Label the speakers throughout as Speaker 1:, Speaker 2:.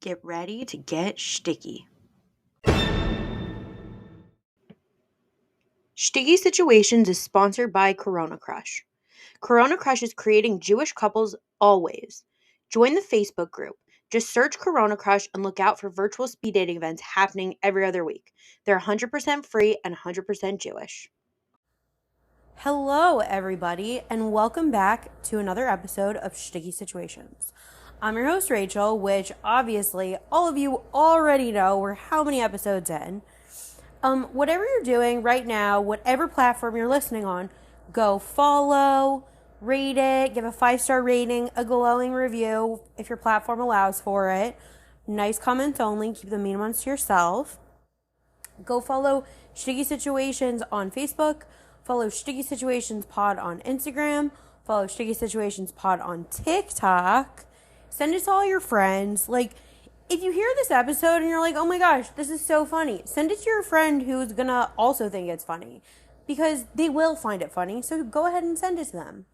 Speaker 1: get ready to get sticky. Sticky Situations is sponsored by Corona Crush. Corona Crush is creating Jewish couples always. Join the Facebook group. Just search Corona Crush and look out for virtual speed dating events happening every other week. They're 100% free and 100% Jewish. Hello, everybody, and welcome back to another episode of Sticky Situations. I'm your host, Rachel, which obviously all of you already know we're how many episodes in. Whatever you're doing right now, whatever platform you're listening on, go follow, rate it, give a 5-star rating, a glowing review if your platform allows for it. Nice comments only, keep the mean ones to yourself. Go follow Sticky Situations on Facebook, follow Sticky Situations Pod on Instagram, follow Sticky Situations Pod on TikTok. Send it to all your friends. If you hear this episode and you're like, oh my gosh, this is so funny, send it to your friend who's gonna also think it's funny, because they will find it funny, so go ahead and send it to them.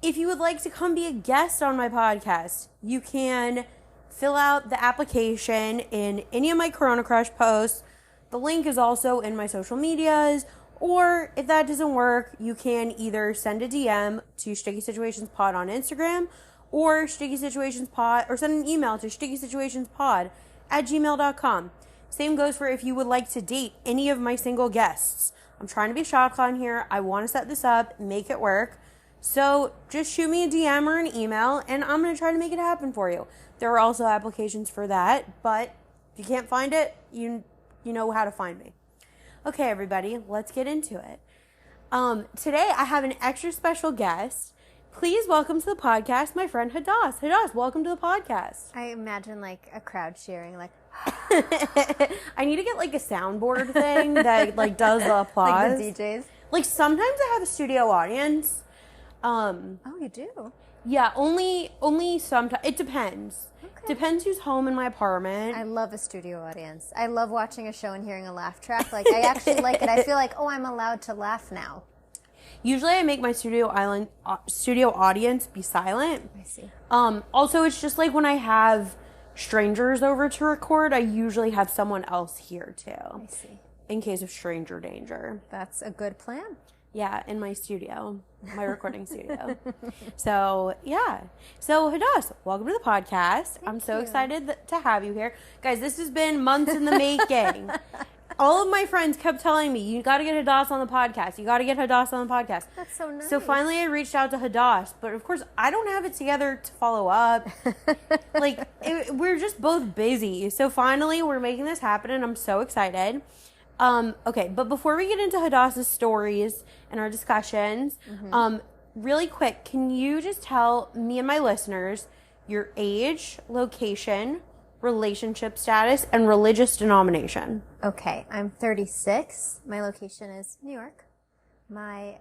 Speaker 1: If you would like to come be a guest on my podcast, you can fill out the application in any of my Corona Crush posts. The link is also in my social medias, or if that doesn't work, you can either send a DM to Sticky Situations Pod on Instagram, or Sticky Situations Pod, or send an email to stickysituationspod@gmail.com. Same goes for if you would like to date any of my single guests. I'm trying to be shotgun here. I want to set this up, make it work. So just shoot me a DM or an email, and I'm going to try to make it happen for you. There are also applications for that, but if you can't find it, you know how to find me. Okay, everybody, let's get into it. Today I have an extra special guest. Please welcome to the podcast my friend Hadas. Hadas, welcome to the podcast.
Speaker 2: I imagine a crowd cheering,
Speaker 1: I need to get a soundboard thing that does the applause.
Speaker 2: Like the DJs.
Speaker 1: Sometimes I have a studio audience.
Speaker 2: Oh, you do?
Speaker 1: Yeah, only sometimes. It depends. Okay. Depends who's home in my apartment.
Speaker 2: I love a studio audience. I love watching a show and hearing a laugh track. I actually like it. I feel I'm allowed to laugh now.
Speaker 1: Usually I make my studio audience be silent.
Speaker 2: I see.
Speaker 1: Also, it's just when I have strangers over to record, I usually have someone else here too.
Speaker 2: I see.
Speaker 1: In case of stranger danger.
Speaker 2: That's a good plan.
Speaker 1: Yeah, in my studio, my recording studio. So, yeah. So, Hadas, welcome to the podcast. I'm so excited to have you here. Guys, this has been months in the making. All of my friends kept telling me, you got to get Hadas on the podcast. You got to get Hadas on the podcast.
Speaker 2: That's so nice.
Speaker 1: So finally I reached out to Hadas, but of course I don't have it together to follow up. We're just both busy. So finally we're making this happen and I'm so excited. Okay, but before we get into Hadas' stories and our discussions, really quick, can you just tell me and my listeners your age, location, relationship status, and religious denomination?
Speaker 2: Okay, I'm 36. My location is New York. My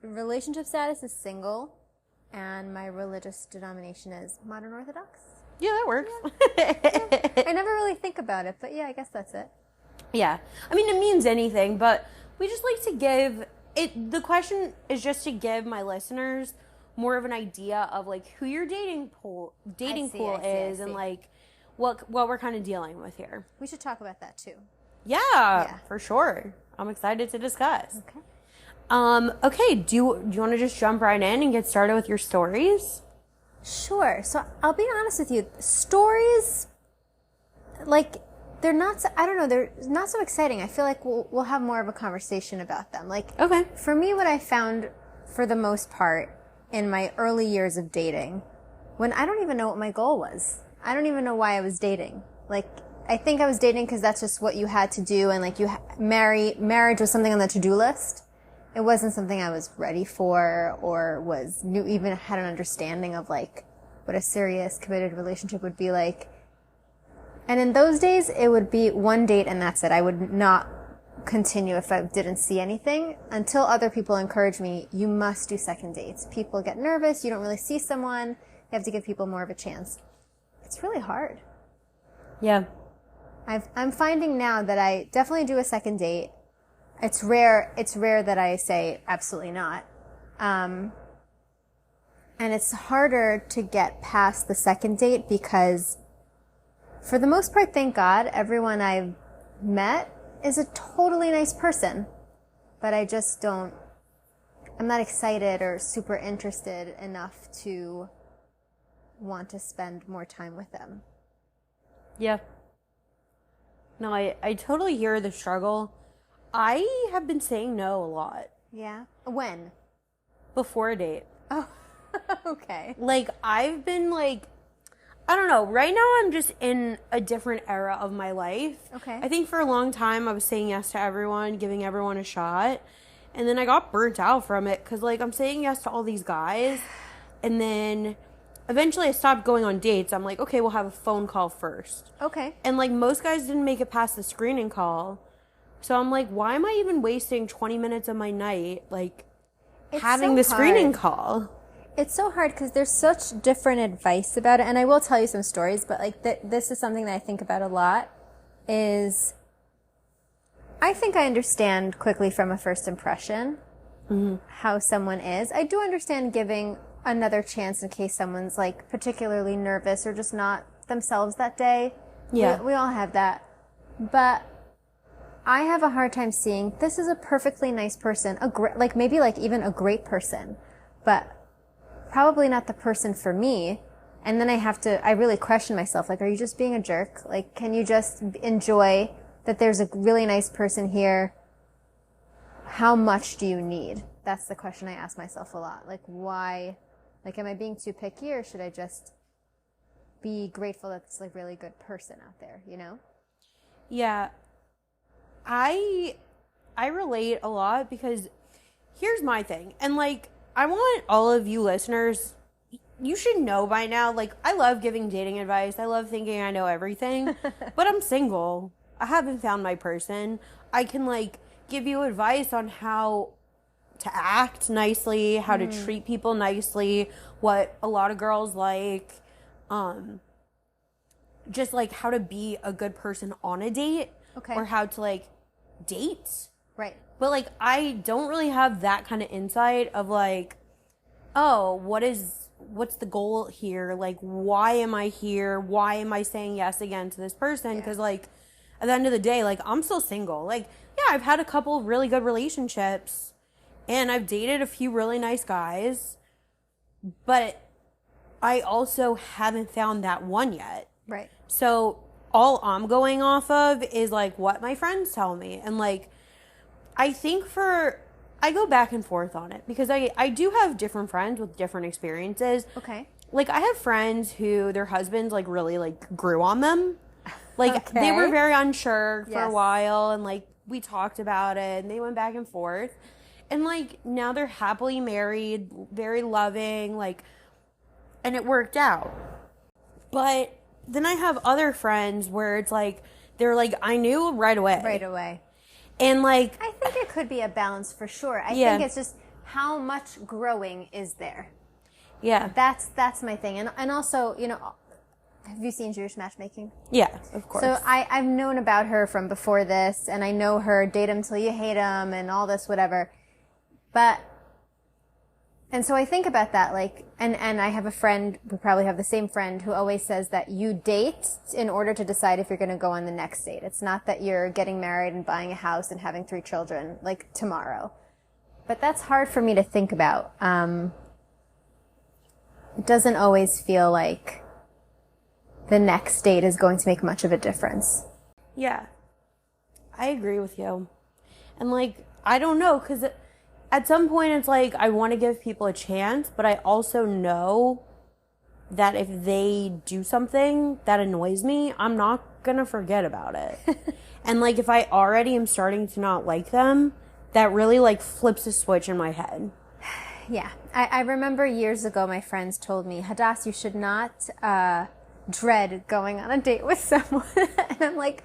Speaker 2: relationship status is single, and my religious denomination is modern Orthodox.
Speaker 1: Yeah, that works.
Speaker 2: Yeah. I never really think about it, but yeah, I guess that's it.
Speaker 1: Yeah. I mean, it means anything, but we just like to give it. The question is just to give my listeners more of an idea of who your dating pool is and what we're kind of dealing with here.
Speaker 2: We should talk about that too.
Speaker 1: Yeah, for sure. I'm excited to discuss.
Speaker 2: Okay.
Speaker 1: Okay. Do you want to just jump right in and get started with your stories?
Speaker 2: Sure. So I'll be honest with you. Stories, they're not. I don't know. They're not so exciting. I feel like we'll have more of a conversation about them.
Speaker 1: Okay.
Speaker 2: For me, what I found for the most part in my early years of dating, when I don't even know what my goal was. I don't even know why I was dating. I think I was dating because that's just what you had to do, and marriage was something on the to-do list. It wasn't something I was ready for or even had an understanding of what a serious committed relationship would be like. And in those days, it would be one date and that's it. I would not continue if I didn't see anything until other people encouraged me, you must do second dates. People get nervous. You don't really see someone. You have to give people more of a chance. It's really hard.
Speaker 1: Yeah.
Speaker 2: I'm finding now that I definitely do a second date. It's rare that I say absolutely not. And it's harder to get past the second date because For the most part, thank God, everyone I've met is a totally nice person. But I just I'm not excited or super interested enough to want to spend more time with them.
Speaker 1: Yeah. No, I totally hear the struggle. I have been saying no a lot.
Speaker 2: Yeah? When?
Speaker 1: Before a date.
Speaker 2: Oh, okay.
Speaker 1: Like, I've been like, I don't know. Right now, I'm just in a different era of my life.
Speaker 2: Okay.
Speaker 1: I think for a long time, I was saying yes to everyone, giving everyone a shot. And then I got burnt out from it because, like, I'm saying yes to all these guys. And then eventually I stopped going on dates. I'm like, okay, we'll have a phone call first.
Speaker 2: Okay.
Speaker 1: And, like, most guys didn't make it past the screening call. So I'm like, why am I even wasting 20 minutes of my night, like, having the screening call?
Speaker 2: It's so hard because there's such different advice about it. And I will tell you some stories, but, like, this is something that I think about a lot is I think I understand quickly from a first impression how someone is. I do understand giving another chance in case someone's, like, particularly nervous or just not themselves that day.
Speaker 1: Yeah.
Speaker 2: We all have that. But I have a hard time seeing this is a perfectly nice person, maybe even a great person, but probably not the person for me. And then I really question myself, like, are you just being a jerk? Like, can you just enjoy that there's a really nice person here? How much do you need? That's the question I ask myself a lot. Like, why? Like, am I being too picky, or should I just be grateful that it's a really good person out there, you know?
Speaker 1: Yeah. I relate a lot because here's my thing. And, like, I want all of you listeners, you should know by now, like, I love giving dating advice. I love thinking I know everything, but I'm single. I haven't found my person. I can, like, give you advice on how to act nicely, how to treat people nicely, what a lot of girls like, just, like, how to be a good person on a date.
Speaker 2: Okay.
Speaker 1: Or how to, like, date.
Speaker 2: Right.
Speaker 1: But, like, I don't really have that kind of insight of, like, oh, what's the goal here? Like, why am I here? Why am I saying yes again to this person? Because, like, at the end of the day, like, I'm still single. Like, yeah, I've had a couple of really good relationships, and I've dated a few really nice guys, but I also haven't found that one yet.
Speaker 2: Right.
Speaker 1: So all I'm going off of is, like, what my friends tell me. And, like, I think I go back and forth on it because I do have different friends with different experiences.
Speaker 2: Okay.
Speaker 1: Like, I have friends who their husbands, like, really, like, grew on them. Like, they were very unsure for a while, and, like, we talked about it, and they went back and forth. And, like, now they're happily married, very loving, like, and it worked out. But then I have other friends where it's, like, they're, like, I knew right away.
Speaker 2: Right away.
Speaker 1: And, like,
Speaker 2: I think it could be a balance for sure. I think it's just how much growing is there.
Speaker 1: Yeah.
Speaker 2: That's my thing. And also, you know, have you seen Jewish Matchmaking?
Speaker 1: Yeah, of course.
Speaker 2: So I've known about her from before this, and I know her date him till you hate him and all this, whatever. And so I think about that, like, and I have a friend, we probably have the same friend, who always says that you date in order to decide if you're going to go on the next date. It's not that you're getting married and buying a house and having 3 children, like, tomorrow. But that's hard for me to think about. It doesn't always feel like the next date is going to make much of a difference.
Speaker 1: Yeah. I agree with you. And, like, I don't know, because at some point it's like I want to give people a chance, but I also know that if they do something that annoys me, I'm not going to forget about it. And, like, if I already am starting to not like them, that really, like, flips a switch in my head.
Speaker 2: Yeah. I remember years ago my friends told me, Hadas, you should not dread going on a date with someone. And I'm like,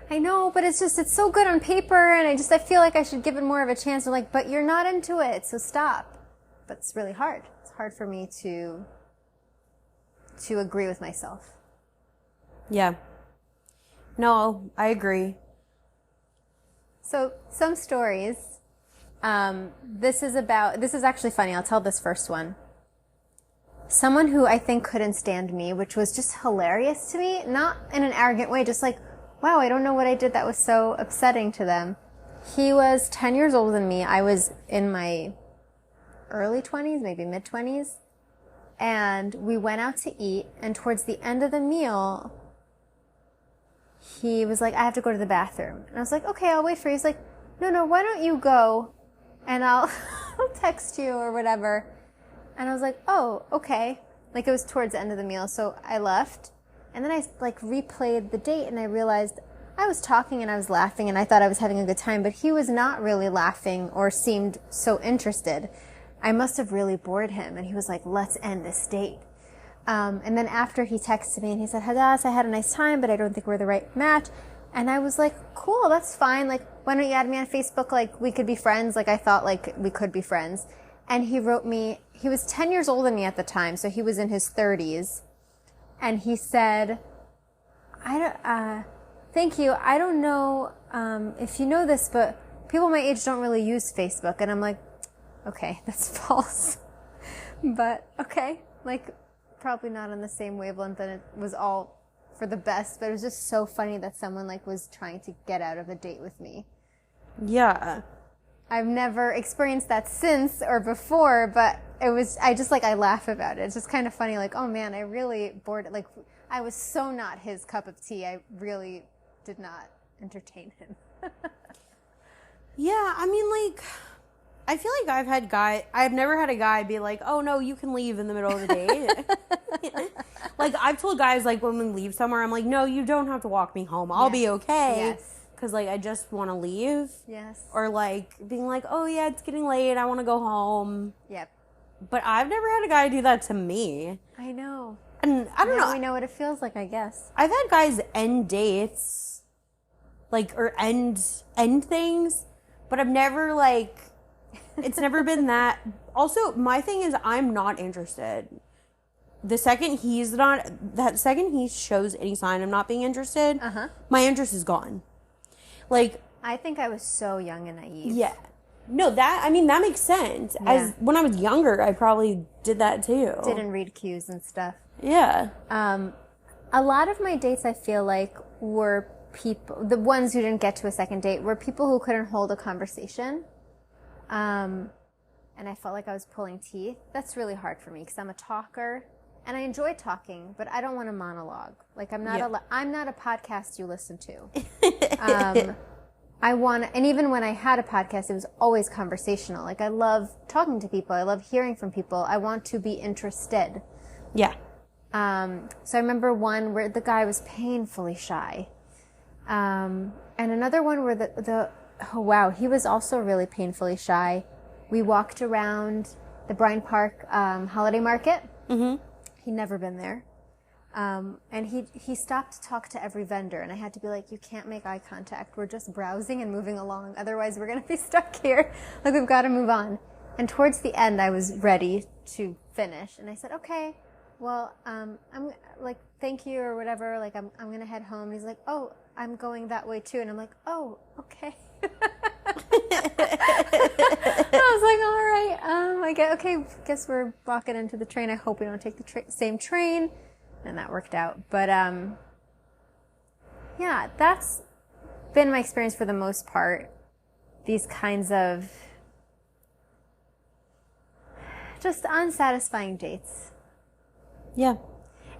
Speaker 2: I know, but it's so good on paper, and I feel like I should give it more of a chance. I'm like, but you're not into it, so stop. But it's really hard. It's hard for me to agree with myself.
Speaker 1: Yeah. No, I agree.
Speaker 2: So, some stories. This is actually funny. I'll tell this first one. someone who I think couldn't stand me, which was just hilarious to me, not in an arrogant way, just like, wow, I don't know what I did that was so upsetting to them. He was 10 years older than me. I was in my early 20s, maybe mid-20s. And we went out to eat, and towards the end of the meal, he was like, I have to go to the bathroom. And I was like, okay, I'll wait for you. He's like, no, why don't you go, and I'll text you or whatever. And I was like, oh, okay. Like, it was towards the end of the meal, so I left. And then I, like, replayed the date, and I realized I was talking and I was laughing, and I thought I was having a good time, but he was not really laughing or seemed so interested. I must have really bored him, and he was like, let's end this date. And then after he texted me, and he said, Hadas, I had a nice time, but I don't think we're the right match. And I was like, cool, that's fine. Like, why don't you add me on Facebook? Like, we could be friends. Like, I thought, like, we could be friends. And he wrote me, he was 10 years older than me at the time, so he was in his 30s. And he said, thank you. I don't know if you know this, but people my age don't really use Facebook. And I'm like, okay, that's false. But, okay, like, probably not on the same wavelength, and it was all for the best, but it was just so funny that someone, like, was trying to get out of a date with me.
Speaker 1: Yeah.
Speaker 2: I've never experienced that since or before, but I laugh about it. It's just kind of funny, like, oh man, I really bored it. Like, I was so not his cup of tea. I really did not entertain him.
Speaker 1: Yeah, I mean, like, I feel like I've never had a guy be like, oh no, you can leave in the middle of the date. Like, I've told guys, like, when we leave somewhere, I'm like, no, you don't have to walk me home. I'll be okay.
Speaker 2: Yes.
Speaker 1: Because, like, I just want to leave.
Speaker 2: Yes.
Speaker 1: Or, like, being like, oh yeah, it's getting late, I want to go home.
Speaker 2: Yep.
Speaker 1: But I've never had a guy do that to me.
Speaker 2: I know.
Speaker 1: And I don't know.
Speaker 2: Now we know what it feels like, I guess.
Speaker 1: I've had guys end dates, like, or end things, but I've never, like, it's never been that. Also, my thing is, I'm not interested. The second he shows any sign of not being interested, my interest is gone. Like,
Speaker 2: I think I was so young and naive.
Speaker 1: Yeah. No, that makes sense.
Speaker 2: Yeah.
Speaker 1: As when I was younger, I probably did that too.
Speaker 2: Didn't read cues and stuff.
Speaker 1: Yeah.
Speaker 2: A lot of my dates, I feel like, were people, the ones who didn't get to a second date, were people who couldn't hold a conversation. And I felt like I was pulling teeth. That's really hard for me because I'm a talker and I enjoy talking, but I don't want a monologue. Like, I'm not a podcast you listen to. And even when I had a podcast, it was always conversational. Like, I love talking to people. I love hearing from people. I want to be interested.
Speaker 1: Yeah.
Speaker 2: So I remember one where the guy was painfully shy. And another one where he was also really painfully shy. We walked around the Bryant Park holiday market. Mm-hmm. He'd never been there. And he stopped to talk to every vendor, and I had to be like, you can't make eye contact. We're just browsing and moving along. Otherwise, we're going to be stuck here. Like, we've got to move on. And towards the end, I was ready to finish. And I said, okay, well, I'm like, thank you or whatever. Like, I'm going to head home. And he's like, oh, I'm going that way too. And I'm like, oh, okay. I was like, all right, guess we're walking into the train. I hope we don't take the same train. And that worked out. But, yeah, that's been my experience for the most part. These kinds of just unsatisfying dates.
Speaker 1: Yeah.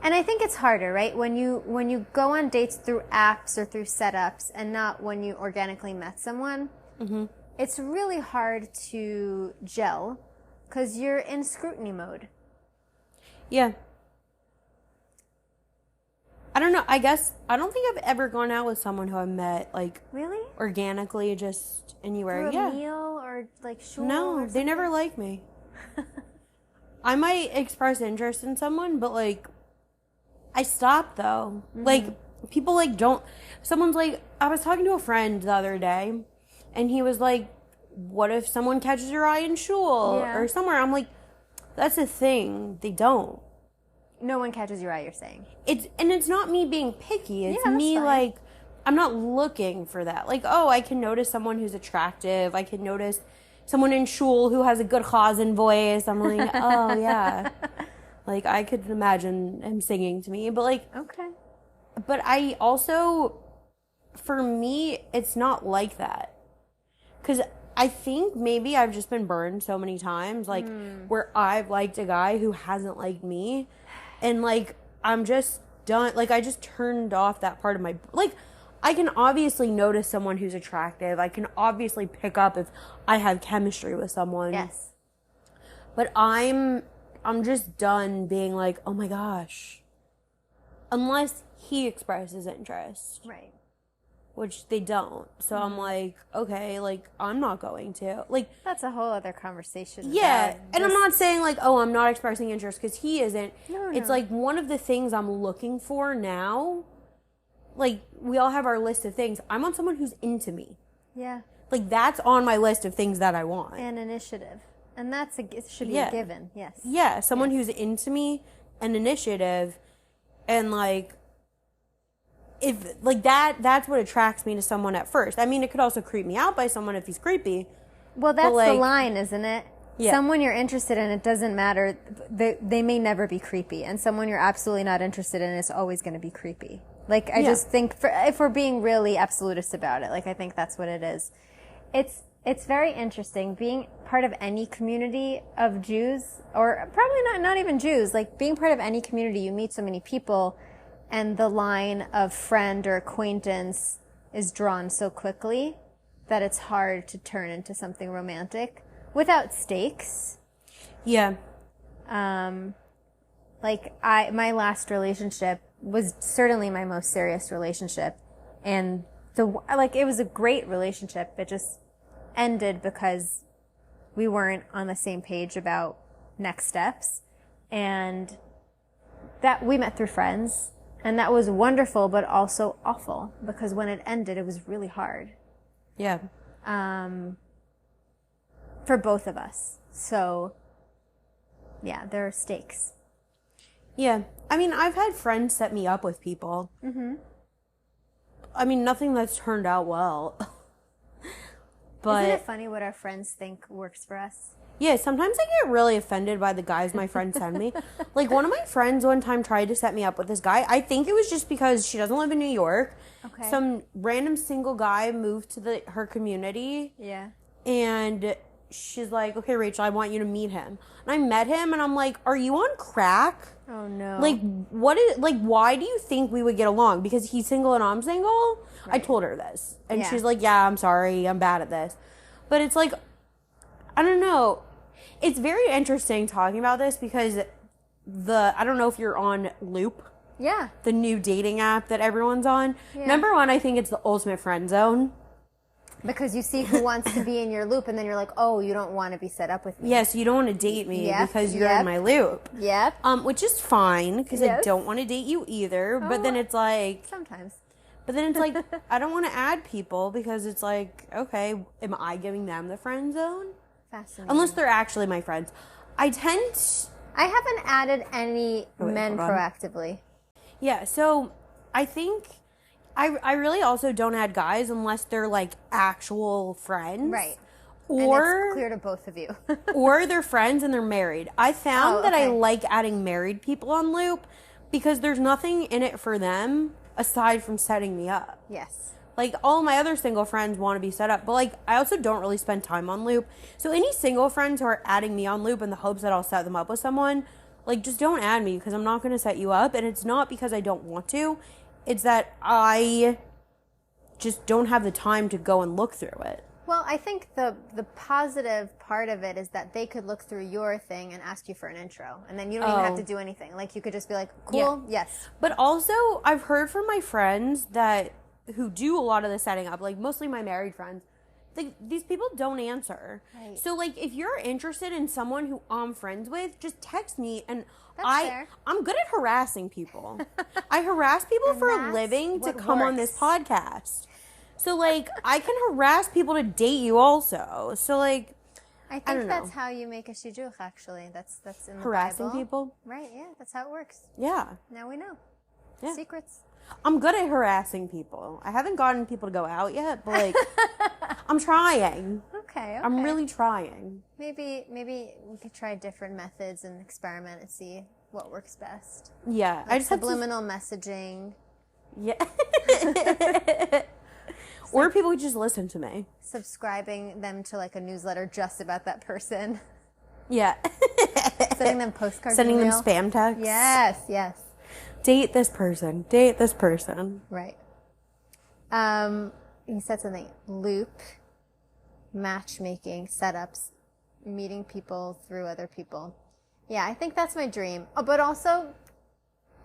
Speaker 2: And I think it's harder, right? When you go on dates through apps or through setups and not when you organically met someone, mm-hmm. It's really hard to gel because you're in scrutiny mode.
Speaker 1: Yeah. I don't know. I guess I don't think I've ever gone out with someone who I met, like,
Speaker 2: really
Speaker 1: organically, just anywhere.
Speaker 2: Through a meal or like shul.
Speaker 1: No, they never like me. I might express interest in someone, but like, I stop though. Mm-hmm. Like, people like don't. Someone's like, I was talking to a friend the other day, and he was like, "What if someone catches your eye in shul or somewhere?" I'm like, "That's a thing. They don't."
Speaker 2: No one catches your eye, you're saying.
Speaker 1: It's not me being picky. It's me, like, I'm not looking for that. Like, oh, I can notice someone who's attractive. I can notice someone in shul who has a good chazan voice. I'm like, oh, yeah. Like, I could imagine him singing to me, but like,
Speaker 2: Okay.
Speaker 1: but I also, for me, it's not like that. Because I think maybe I've just been burned so many times, like, where I've liked a guy who hasn't liked me. And, like, I'm just done. Like, I just turned off that part of my, like, I can obviously notice someone who's attractive. I can obviously pick up if I have chemistry with someone.
Speaker 2: Yes.
Speaker 1: But I'm just done being like, oh my gosh. Unless he expresses interest.
Speaker 2: Right.
Speaker 1: Which they don't. So I'm like, okay, like, I'm not going to. Like,
Speaker 2: That's a whole other conversation.
Speaker 1: yeah. And I'm not saying, like, oh, I'm not expressing interest because he isn't.
Speaker 2: No,
Speaker 1: It's
Speaker 2: no.
Speaker 1: like one of the things I'm looking for now. Like, we all have our list of things. I want someone who's into me.
Speaker 2: Yeah.
Speaker 1: Like, that's on my list of things that I want.
Speaker 2: And initiative. And it should be
Speaker 1: Yeah.
Speaker 2: a given. Yes.
Speaker 1: Yeah, someone who's into me and initiative, and like, if like that's what attracts me to someone at first. I mean, it could also creep me out by someone if he's creepy.
Speaker 2: Well, that's the
Speaker 1: like-
Speaker 2: line, isn't it?
Speaker 1: Yeah.
Speaker 2: Someone you're interested in, it doesn't matter. They may never be creepy. And someone you're absolutely not interested in is always going to be creepy. Like, I just think, if we're being really absolutist about it, like, I think that's what it is. It's very interesting being part of any community of Jews, or probably not even Jews, like being part of any community, you meet so many people, and the line of friend or acquaintance is drawn so quickly that it's hard to turn into something romantic without stakes.
Speaker 1: Yeah.
Speaker 2: Like, my last relationship was certainly my most serious relationship, and it was a great relationship. It just ended because we weren't on the same page about next steps, and that we met through friends, and that was wonderful but also awful because when it ended it was really hard
Speaker 1: Yeah.
Speaker 2: for both of us. So yeah, there are stakes.
Speaker 1: Yeah. I mean, I've had friends set me up with people. Mm-hmm. I mean, nothing that's turned out well. But
Speaker 2: Isn't it funny what our friends think works for us?
Speaker 1: yeah, sometimes I get really offended by the guys my friends send me. Like, one of my friends one time tried to set me up with this guy. I think it was just because she doesn't live in New York.
Speaker 2: Okay.
Speaker 1: Some random single guy moved to her community.
Speaker 2: Yeah.
Speaker 1: And she's like, okay, Rachel, I want you to meet him. And I met him, and I'm like, are you on crack?
Speaker 2: Oh no.
Speaker 1: Like, why do you think we would get along? Because he's single and I'm single? I told her this. And
Speaker 2: Yeah.
Speaker 1: she's like, yeah, I'm sorry, I'm bad at this. But it's like, I don't know. It's very interesting talking about this because I don't know if you're on Loop,
Speaker 2: Yeah.
Speaker 1: the new dating app that everyone's on.
Speaker 2: Yeah.
Speaker 1: Number one, I think it's the ultimate friend zone.
Speaker 2: Because you see who wants to be in your loop, and then you're like, oh, you don't want to be set up with me.
Speaker 1: Yes, you don't want to date me
Speaker 2: Yep,
Speaker 1: because you're
Speaker 2: yep.
Speaker 1: in my loop.
Speaker 2: Yep.
Speaker 1: Which is fine because I
Speaker 2: Yes.
Speaker 1: don't want to date you either. But then it's like,
Speaker 2: Sometimes.
Speaker 1: I don't want to add people because it's like, okay, am I giving them the friend zone?
Speaker 2: Fascinating.
Speaker 1: Unless they're actually my friends. I
Speaker 2: haven't added any men
Speaker 1: hold on.
Speaker 2: proactively.
Speaker 1: yeah, so I think I really also don't add guys unless they're like actual friends.
Speaker 2: Right.
Speaker 1: Or
Speaker 2: and it's clear to both of you.
Speaker 1: or they're friends and they're married. I found that I
Speaker 2: okay.
Speaker 1: like adding married people on Loop because there's nothing in it for them aside from setting me up.
Speaker 2: Yes.
Speaker 1: Like, all my other single friends want to be set up, but like, I also don't really spend time on Loop. So any single friends who are adding me on Loop in the hopes that I'll set them up with someone, like, just don't add me because I'm not going to set you up. And it's not because I don't want to. It's that I just don't have the time to go and look through it.
Speaker 2: Well, I think the positive part of it is that they could look through your thing and ask you for an intro. And then you don't even have to do anything. Like, you could just be like, cool, yes.
Speaker 1: But also, I've heard from my friends who do a lot of the setting up, like mostly my married friends, these people don't answer.
Speaker 2: Right.
Speaker 1: So, like, if you're interested in someone who I'm friends with, just text me. And
Speaker 2: fair.
Speaker 1: I'm good at harassing people. I harass people
Speaker 2: And
Speaker 1: for a
Speaker 2: that's
Speaker 1: living to
Speaker 2: what
Speaker 1: come on this
Speaker 2: works.
Speaker 1: podcast. So, like, I can harass people to date you also. So, like,
Speaker 2: I think
Speaker 1: don't
Speaker 2: that's
Speaker 1: know.
Speaker 2: how you make a shidduch, actually. That's in the
Speaker 1: Harassing
Speaker 2: Bible.
Speaker 1: people?
Speaker 2: Right, yeah, that's how it works.
Speaker 1: yeah.
Speaker 2: Now we know.
Speaker 1: Yeah.
Speaker 2: Secrets.
Speaker 1: I'm good at harassing people. I haven't gotten people to go out yet, but, like, I'm trying.
Speaker 2: Okay.
Speaker 1: I'm really trying.
Speaker 2: Maybe we could try different methods and experiment and see what works best.
Speaker 1: Yeah.
Speaker 2: Like
Speaker 1: I just
Speaker 2: subliminal messaging.
Speaker 1: Yeah. Or people would just listen to me.
Speaker 2: Subscribing them to like a newsletter just about that person.
Speaker 1: Yeah.
Speaker 2: Sending them postcards.
Speaker 1: Sending them spam texts.
Speaker 2: Yes.
Speaker 1: Date this person. Date this person.
Speaker 2: Right. You said something. Loop, matchmaking, setups, meeting people through other people. Yeah, I think that's my dream. Oh, but also,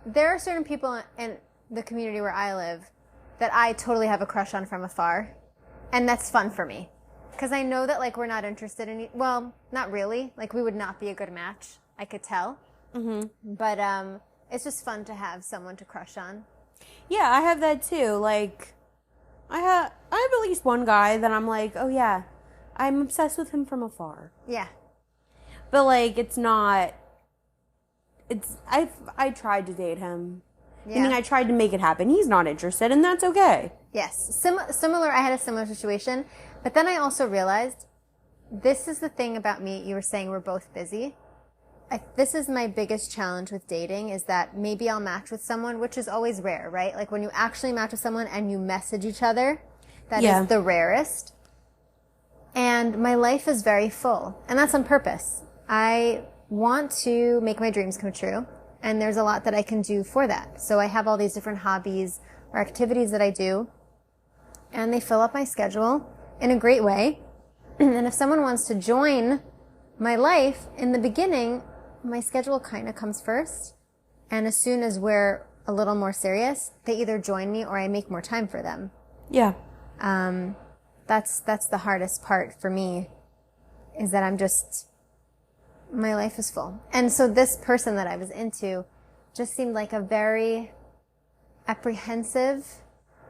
Speaker 2: there are certain people in the community where I live that I totally have a crush on from afar. And that's fun for me. Because I know that, like, we're not interested in... Well, not really. Like, we would not be a good match. I could tell. Mm-hmm. But it's just fun to have someone to crush on.
Speaker 1: Yeah, I have that too. Like, I have at least one guy that I'm like, oh yeah, I'm obsessed with him from afar.
Speaker 2: Yeah.
Speaker 1: But, like, it's not... I tried to date him. Yeah. I mean, I tried to make it happen. He's not interested, and that's okay.
Speaker 2: Yes. Similar, I had a similar situation. But then I also realized, this is the thing about me. You were saying we're both busy. This is my biggest challenge with dating, is that maybe I'll match with someone, which is always rare, right? Like, when you actually match with someone and you message each other, that is the rarest. And my life is very full. And that's on purpose. I want to make my dreams come true. And there's a lot that I can do for that. So I have all these different hobbies or activities that I do. And they fill up my schedule in a great way. And if someone wants to join my life, in the beginning, my schedule kind of comes first. And as soon as we're a little more serious, they either join me or I make more time for them.
Speaker 1: Yeah.
Speaker 2: That's the hardest part for me, is that my life is full. And so this person that I was into just seemed like a very apprehensive,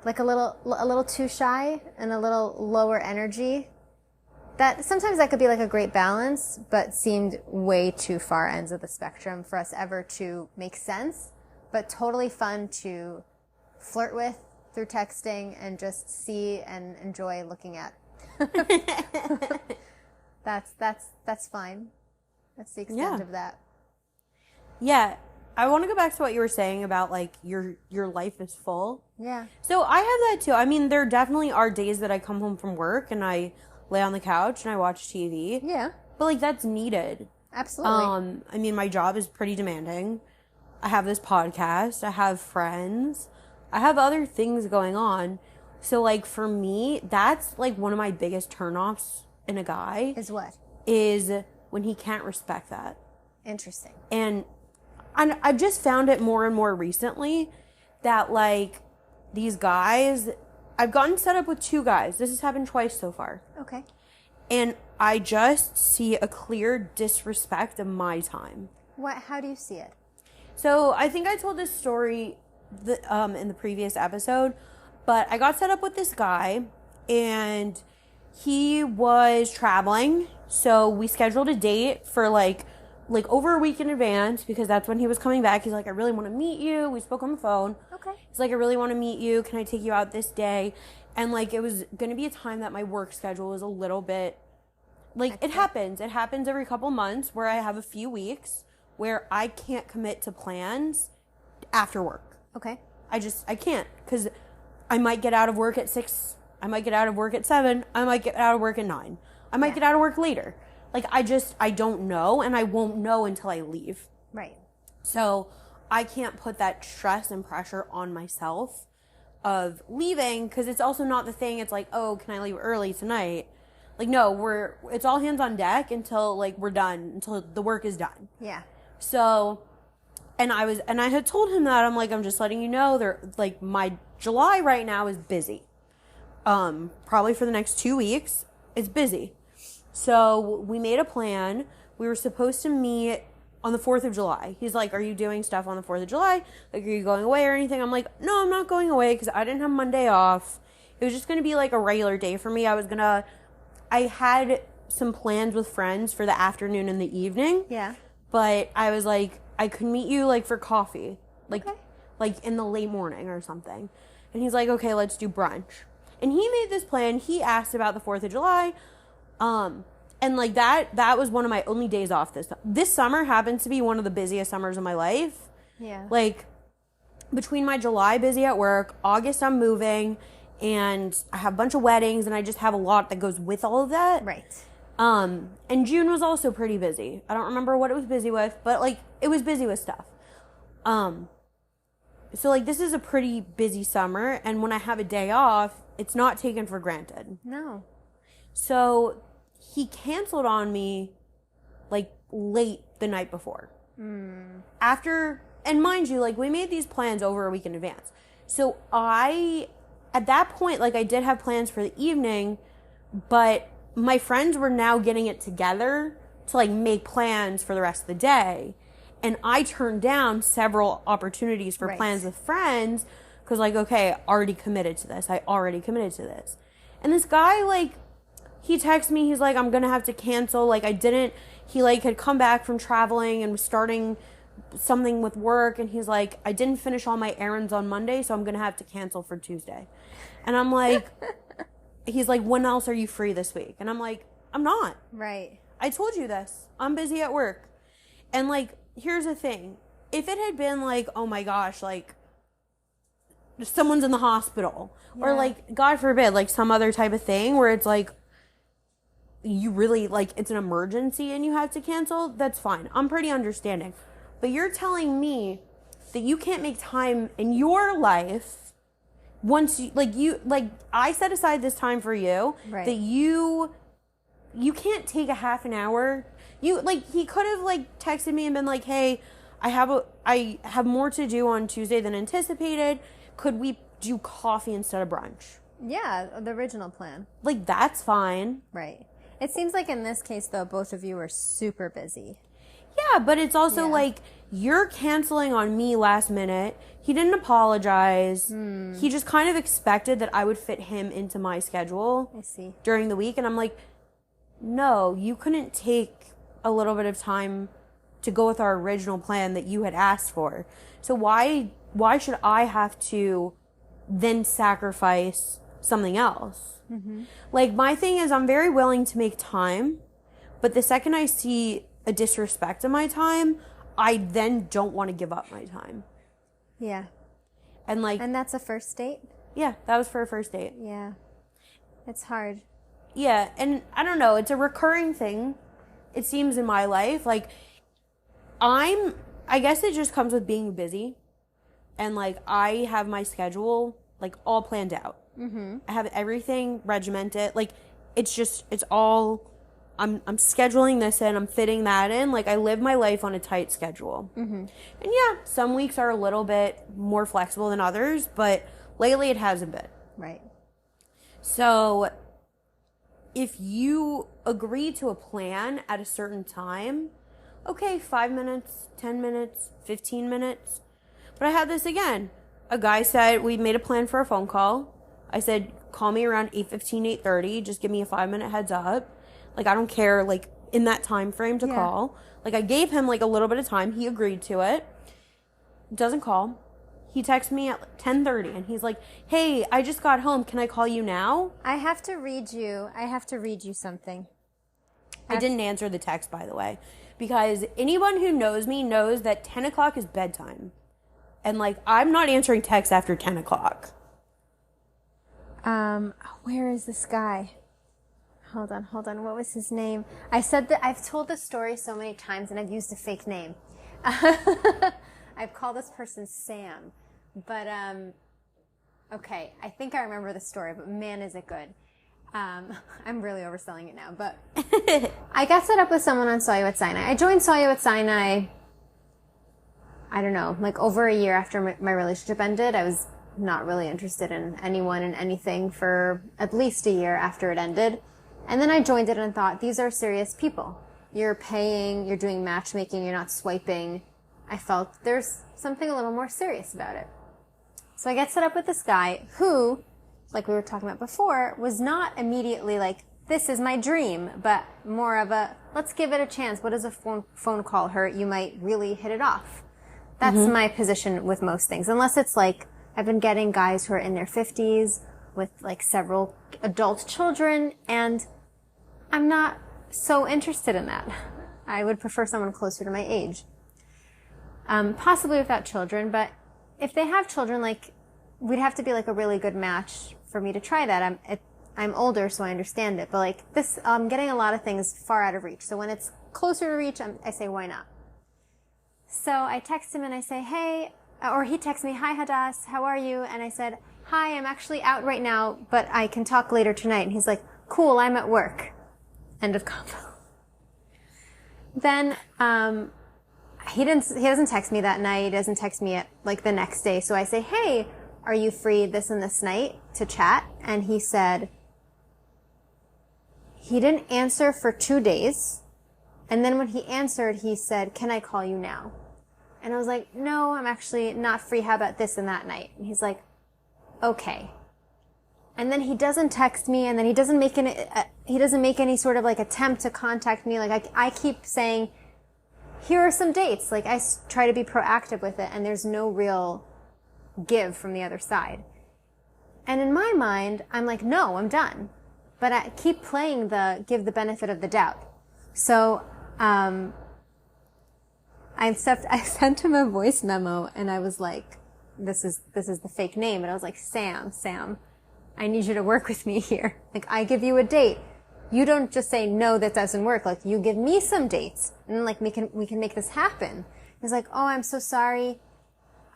Speaker 2: like a little too shy and a little lower energy. That sometimes that could be like a great balance, but seemed way too far ends of the spectrum for us ever to make sense, but totally fun to flirt with through texting and just see and enjoy looking at. That's fine. That's the extent of that.
Speaker 1: Yeah. I want to go back to what you were saying about, like, your life is full.
Speaker 2: Yeah.
Speaker 1: So I have that too. I mean, there definitely are days that I come home from work and I lay on the couch and I watch TV.
Speaker 2: Yeah.
Speaker 1: But, like, that's needed.
Speaker 2: Absolutely.
Speaker 1: I mean, my job is pretty demanding. I have this podcast. I have friends. I have other things going on. So, like, for me, that's, like, one of my biggest turnoffs in a guy.
Speaker 2: Is what?
Speaker 1: Is when he can't respect that.
Speaker 2: Interesting.
Speaker 1: And I've just found it more and more recently that, like, these guys, I've gotten set up with 2 guys. This has happened twice so far.
Speaker 2: Okay.
Speaker 1: And I just see a clear disrespect of my time.
Speaker 2: What? How do you see it?
Speaker 1: So I think I told this story in the previous episode, but I got set up with this guy and he was traveling. So we scheduled a date for like over a week in advance because that's when he was coming back. He's like, I really want to meet you. We spoke on the phone.
Speaker 2: Okay.
Speaker 1: He's like, I really want to meet you. Can I take you out this day? And, like, it was going to be a time that my work schedule was a little bit, like, it happens. It happens every couple months where I have a few weeks where I can't commit to plans after work.
Speaker 2: Okay.
Speaker 1: I can't, because I might get out of work at 6. I might get out of work at 7. I might get out of work at 9. I might get out of work later. Like, I don't know, and I won't know until I leave.
Speaker 2: Right.
Speaker 1: So I can't put that stress and pressure on myself of leaving, because it's also not the thing. It's like, oh, can I leave early tonight? Like, no, it's all hands on deck until, like, we're done, until the work is done.
Speaker 2: Yeah.
Speaker 1: So, and I had told him that, I'm like, I'm just letting you know, like, my July right now is busy. Probably for the next 2 weeks, it's busy. So we made a plan. We were supposed to meet on the 4th of July. He's like, are you doing stuff on the 4th of July? Like, are you going away or anything? I'm like, no, I'm not going away because I didn't have Monday off. It was just going to be like a regular day for me. I had some plans with friends for the afternoon and the evening.
Speaker 2: Yeah.
Speaker 1: But I was like, I could meet you like for coffee. Like,
Speaker 2: okay.
Speaker 1: Like in the late morning or something. And he's like, okay, let's do brunch. And he made this plan. He asked about the 4th of July. And, like, that was one of my only days off this summer happens to be one of the busiest summers of my life.
Speaker 2: Yeah.
Speaker 1: Like, between my July busy at work, August I'm moving, and I have a bunch of weddings, and I just have a lot that goes with all of that.
Speaker 2: Right.
Speaker 1: And June was also pretty busy. I don't remember what it was busy with, but, like, it was busy with stuff. So, like, this is a pretty busy summer, and when I have a day off, it's not taken for granted.
Speaker 2: No.
Speaker 1: So, he canceled on me, like, late the night before. After, and mind you, like, we made these plans over a week in advance. So, at that point, like, I did have plans for the evening, but my friends were now getting it together to, like, make plans for the rest of the day. And I turned down several opportunities for plans with friends because, like, okay, I already committed to this. And this guy, like, he texted me. He's like, I'm going to have to cancel. Like, he, like, had come back from traveling and was starting something with work. And he's like, I didn't finish all my errands on Monday, so I'm going to have to cancel for Tuesday. And I'm like, he's like, when else are you free this week? And I'm like, I'm not.
Speaker 2: Right.
Speaker 1: I told you this. I'm busy at work. And, like, here's the thing. If it had been like, oh my gosh, like, someone's in the hospital, or, like, God forbid, like, some other type of thing where it's like, you really, like, it's an emergency and you have to cancel, that's fine. I'm pretty understanding. But you're telling me that you can't make time in your life once you, I set aside this time for you, that you can't take a half an hour. He could have, like, texted me and been like, hey, I have more to do on Tuesday than anticipated. Could we do coffee instead of brunch?
Speaker 2: Yeah, the original plan.
Speaker 1: Like, that's fine.
Speaker 2: Right. It seems like in this case, though, both of you were super busy.
Speaker 1: Yeah, but it's also like, you're canceling on me last minute. He didn't apologize. He just kind of expected that I would fit him into my schedule.
Speaker 2: I see.
Speaker 1: During the week. And I'm like, no, you couldn't take a little bit of time to go with our original plan that you had asked for. So why should I have to then sacrifice something else? Like, my thing is, I'm very willing to make time, but the second I see a disrespect of my time, I then don't want to give up my time.
Speaker 2: Yeah.
Speaker 1: And, like,
Speaker 2: And that's a first date?
Speaker 1: Yeah, that was for a first date.
Speaker 2: Yeah. It's hard.
Speaker 1: Yeah, and I don't know, it's a recurring thing, it seems, in my life. Like, I guess it just comes with being busy. And, like, I have my schedule, like, all planned out. I have everything regimented. Like, it's all, I'm scheduling this in, I'm fitting that in. Like, I live my life on a tight schedule. And yeah, some weeks are a little bit more flexible than others, but lately it hasn't been.
Speaker 2: Right.
Speaker 1: So, if you agree to a plan at a certain time, okay, 5 minutes, 10 minutes, 15 minutes. But I had this again. A guy said, we made a plan for a phone call. I said, call me around 8:15, 8:30. Just give me a 5-minute heads up. Like, I don't care, like, in that time frame to call. Like, I gave him, like, a little bit of time. He agreed to it. Doesn't call. He texts me at 10:30, and he's like, hey, I just got home. Can I call you now?
Speaker 2: I have to read you something.
Speaker 1: I didn't answer the text, by the way, because anyone who knows me knows that 10 o'clock is bedtime. And, like, I'm not answering texts after 10 o'clock.
Speaker 2: Where is this guy? Hold on. What was his name? I said that I've told this story so many times and I've used a fake name. I've called this person Sam. But, okay, I think I remember the story, but man, is it good. I'm really overselling it now, but I got set up with someone on Saw You at Sinai. I joined Saw You at Sinai, I don't know, like over a year after my relationship ended. I was not really interested in anyone and anything for at least a year after it ended. And then I joined it and thought, these are serious people. You're paying, you're doing matchmaking, you're not swiping. I felt there's something a little more serious about it. So I get set up with this guy who, like we were talking about before, was not immediately like, this is my dream, but more of a, let's give it a chance. What does a phone call hurt? You might really hit it off. That's my position with most things. Unless it's like, I've been getting guys who are in their 50s with like several adult children, and I'm not so interested in that. I would prefer someone closer to my age. Possibly without children, but if they have children, like, we'd have to be like a really good match for me to try that. I'm older, so I understand it, but like this, I'm getting a lot of things far out of reach. So when it's closer to reach, I say, why not? So I text him and I say, hey, or he texts me, hi Hadas, how are you? And I said, hi, I'm actually out right now, but I can talk later tonight. And he's like, cool, I'm at work. End of convo. Then, he doesn't text me that night. He doesn't text me at like the next day. So I say, hey, are you free this and this night to chat? And he said, he didn't answer for 2 days. And then when he answered, he said, can I call you now? And I was like, no, I'm actually not free. How about this and that night? And he's like, okay. And then he doesn't text me, and then he doesn't make any sort of like attempt to contact me. Like I keep saying, here are some dates. Like I try to be proactive with it, and there's no real give from the other side. And in my mind, I'm like, no, I'm done. But I keep playing give the benefit of the doubt. So, I sent him a voice memo, and I was like, this is the fake name. And I was like, Sam, I need you to work with me here. Like, I give you a date. You don't just say, no, that doesn't work. Like, you give me some dates, and like, we can make this happen. He's like, oh, I'm so sorry.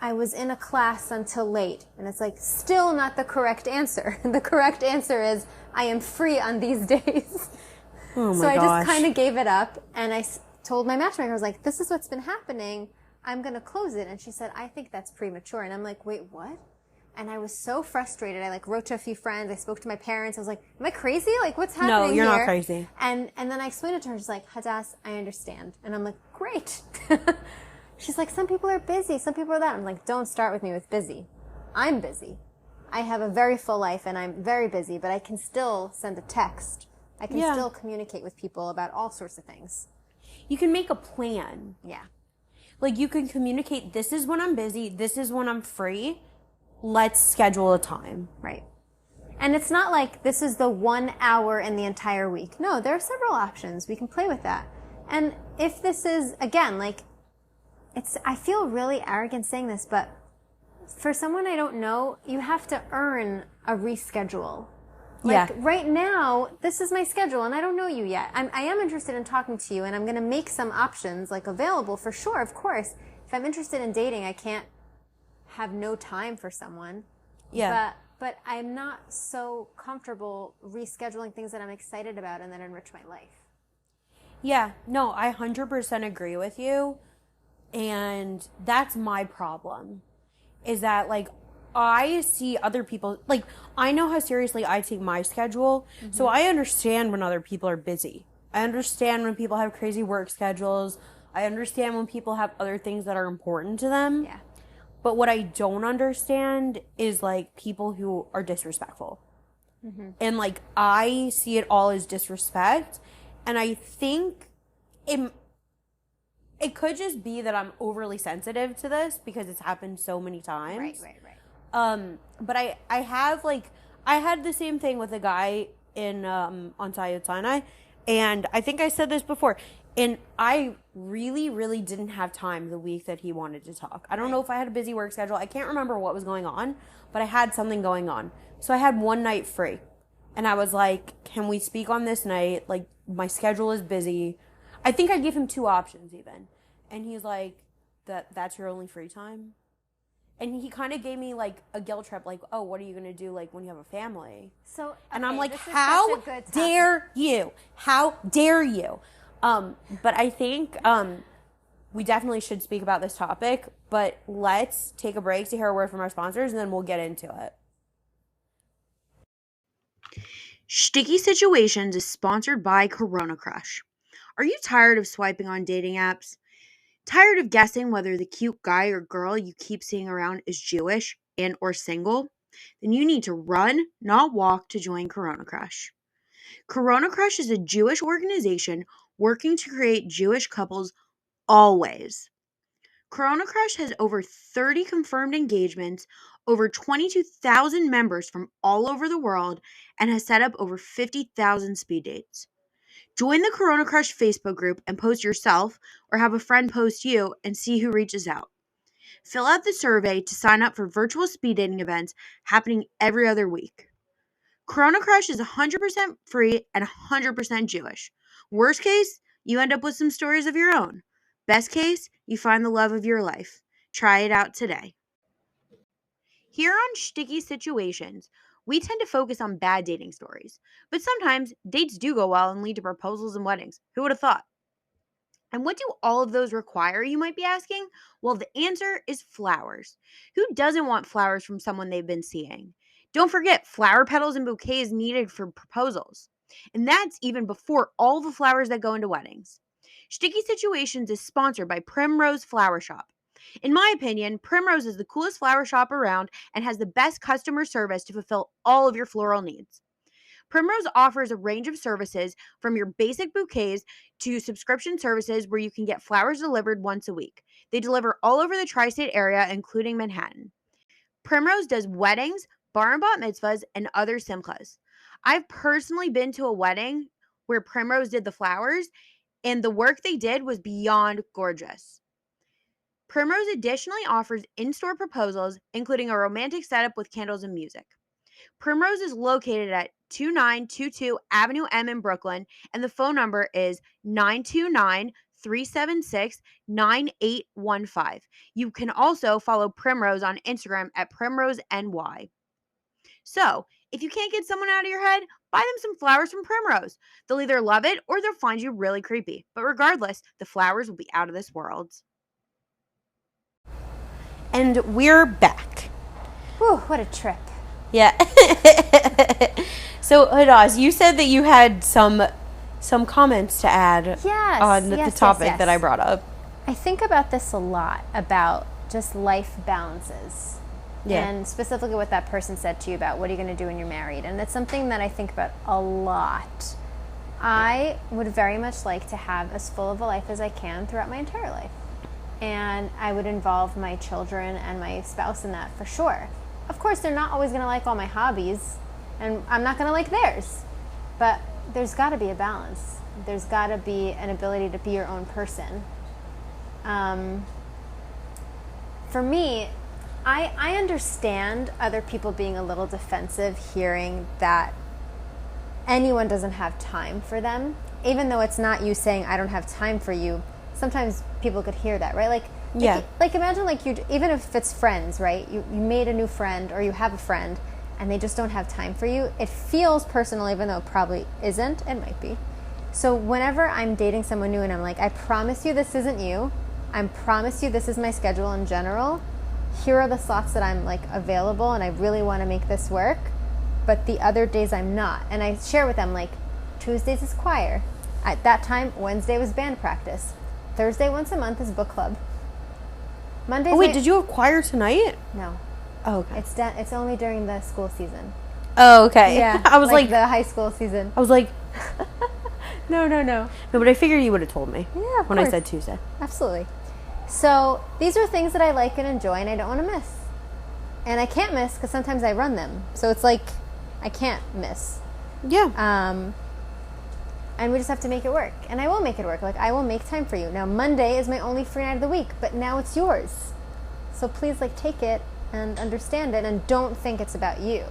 Speaker 2: I was in a class until late. And it's like, still not the correct answer. The correct answer is, I am free on these days.
Speaker 1: Oh my
Speaker 2: So I
Speaker 1: gosh.
Speaker 2: just kind of gave it up, and I told my matchmaker, I was like, this is what's been happening. I'm going to close it. And she said, I think that's premature. And I'm like, wait, what? And I was so frustrated. I like wrote to a few friends. I spoke to my parents. I was like, am I crazy? Like, what's happening
Speaker 1: No, you're
Speaker 2: here?
Speaker 1: not crazy.
Speaker 2: And then I explained it to her. She's like, Hadas, I understand. And I'm like, great. She's like, some people are busy. Some people are that. I'm like, don't start with me with busy. I'm busy. I have a very full life, and I'm very busy, but I can still send a text. I can still communicate with people about all sorts of things.
Speaker 1: You can make a plan.
Speaker 2: Yeah.
Speaker 1: Like, you can communicate, this is when I'm busy, this is when I'm free. Let's schedule a time.
Speaker 2: Right. And it's not like this is the 1 hour in the entire week. No, there are several options. We can play with that. And if this is, again, like, I feel really arrogant saying this, but for someone I don't know, you have to earn a reschedule. Like, right now, this is my schedule, and I don't know you yet. I am interested in talking to you, and I'm going to make some options, like, available for sure, of course. If I'm interested in dating, I can't have no time for someone.
Speaker 1: Yeah.
Speaker 2: But I'm not so comfortable rescheduling things that I'm excited about and that enrich my life.
Speaker 1: Yeah. No, I 100% agree with you. And that's my problem. Is that, like, I see other people, like, I know how seriously I take my schedule, so I understand when other people are busy. I understand when people have crazy work schedules. I understand when people have other things that are important to them.
Speaker 2: Yeah.
Speaker 1: But what I don't understand is, like, people who are disrespectful. And, like, I see it all as disrespect, and I think it could just be that I'm overly sensitive to this because it's happened so many times.
Speaker 2: Right.
Speaker 1: But I have, like, I had the same thing with a guy in on Sayed Sinai, and I think I said this before, and I really, really didn't have time the week that he wanted to talk. I don't know if I had a busy work schedule. I can't remember what was going on, but I had something going on. So I had one night free, and I was like, can we speak on this night? Like, my schedule is busy. I think I gave him 2 options even, and he's like, that's your only free time? And he kind of gave me, like, a guilt trip, like, oh, what are you going to do, like, when you have a family?
Speaker 2: So,
Speaker 1: and I'm like,
Speaker 2: this is
Speaker 1: how
Speaker 2: such a good topic.
Speaker 1: dare you? How dare you? But I think we definitely should speak about this topic, but let's take a break to hear a word from our sponsors, and then we'll get into it. Sticky Situations is sponsored by Corona Crush. Are you tired of swiping on dating apps? Tired of guessing whether the cute guy or girl you keep seeing around is Jewish and or single? Then you need to run, not walk, to join Corona Crush. Corona Crush is a Jewish organization working to create Jewish couples always. Corona Crush has over 30 confirmed engagements, over 22,000 members from all over the world, and has set up over 50,000 speed dates. Join the Corona Crush Facebook group and post yourself or have a friend post you and see who reaches out. Fill out the survey to sign up for virtual speed dating events happening every other week. Corona Crush is 100% free and 100% Jewish. Worst case, you end up with some stories of your own. Best case, you find the love of your life. Try it out today. Here on Sticky Situations, we tend to focus on bad dating stories, but sometimes dates do go well and lead to proposals and weddings. Who would have thought? And what do all of those require, you might be asking? Well, the answer is flowers. Who doesn't want flowers from someone they've been seeing? Don't forget, flower petals and bouquets needed for proposals. And that's even before all the flowers that go into weddings. Sticky Situations is sponsored by Primrose Flower Shop. In my opinion, Primrose is the coolest flower shop around and has the best customer service to fulfill all of your floral needs. Primrose offers a range of services from your basic bouquets to subscription services where you can get flowers delivered once a week. They deliver all over the tri-state area, including Manhattan. Primrose does weddings, bar and bat mitzvahs, and other simchas. I've personally been to a wedding where Primrose did the flowers, and the work they did was beyond gorgeous. Primrose additionally offers in-store proposals, including a romantic setup with candles and music. Primrose is located at 2922 Avenue M in Brooklyn, and the phone number is 929-376-9815. You can also follow Primrose on Instagram at PrimroseNY. So, if you can't get someone out of your head, buy them some flowers from Primrose. They'll either love it or they'll find you really creepy. But regardless, the flowers will be out of this world. And we're back.
Speaker 2: Whew, what a trip.
Speaker 1: Yeah. So, Hadas, you said that you had some comments to add on the topic that I brought up.
Speaker 2: I think about this a lot, about just life balances. Yeah. And specifically what that person said to you about what are you going to do when you're married. And it's something that I think about a lot. I would very much like to have as full of a life as I can throughout my entire life. And I would involve my children and my spouse in that for sure. Of course, they're not always going to like all my hobbies, and I'm not going to like theirs. But there's got to be a balance. There's got to be an ability to be your own person. For me, I understand other people being a little defensive hearing that anyone doesn't have time for them. Even though it's not you saying, I don't have time for you, sometimes people could hear that, right? Like imagine even if it's friends, right? You made a new friend or you have a friend and they just don't have time for you. It feels personal, even though it probably isn't. It might be. So whenever I'm dating someone new and I'm like, I promise you this isn't you. I promise you this is my schedule in general. Here are the slots that I'm like available and I really want to make this work. But the other days I'm not. And I share with them like Tuesdays is choir. At that time, Wednesday was band practice. Thursday once a month is book club. Mondays.
Speaker 1: Oh wait, did you have choir tonight?
Speaker 2: No.
Speaker 1: Oh, okay.
Speaker 2: It's only during the school season.
Speaker 1: Oh, okay.
Speaker 2: Yeah.
Speaker 1: I was like
Speaker 2: the high school season.
Speaker 1: I was like
Speaker 2: No.
Speaker 1: No, but I figured you would have told me.
Speaker 2: Yeah,
Speaker 1: when I said Tuesday.
Speaker 2: Absolutely. So these are things that I like and enjoy and I don't want to miss. And I can't miss because sometimes I run them. So it's like I can't miss.
Speaker 1: Yeah.
Speaker 2: And we just have to make it work. And I will make it work. Like, I will make time for you. Now, Monday is my only free night of the week, but now it's yours. So please, like, take it and understand it and don't think it's about you.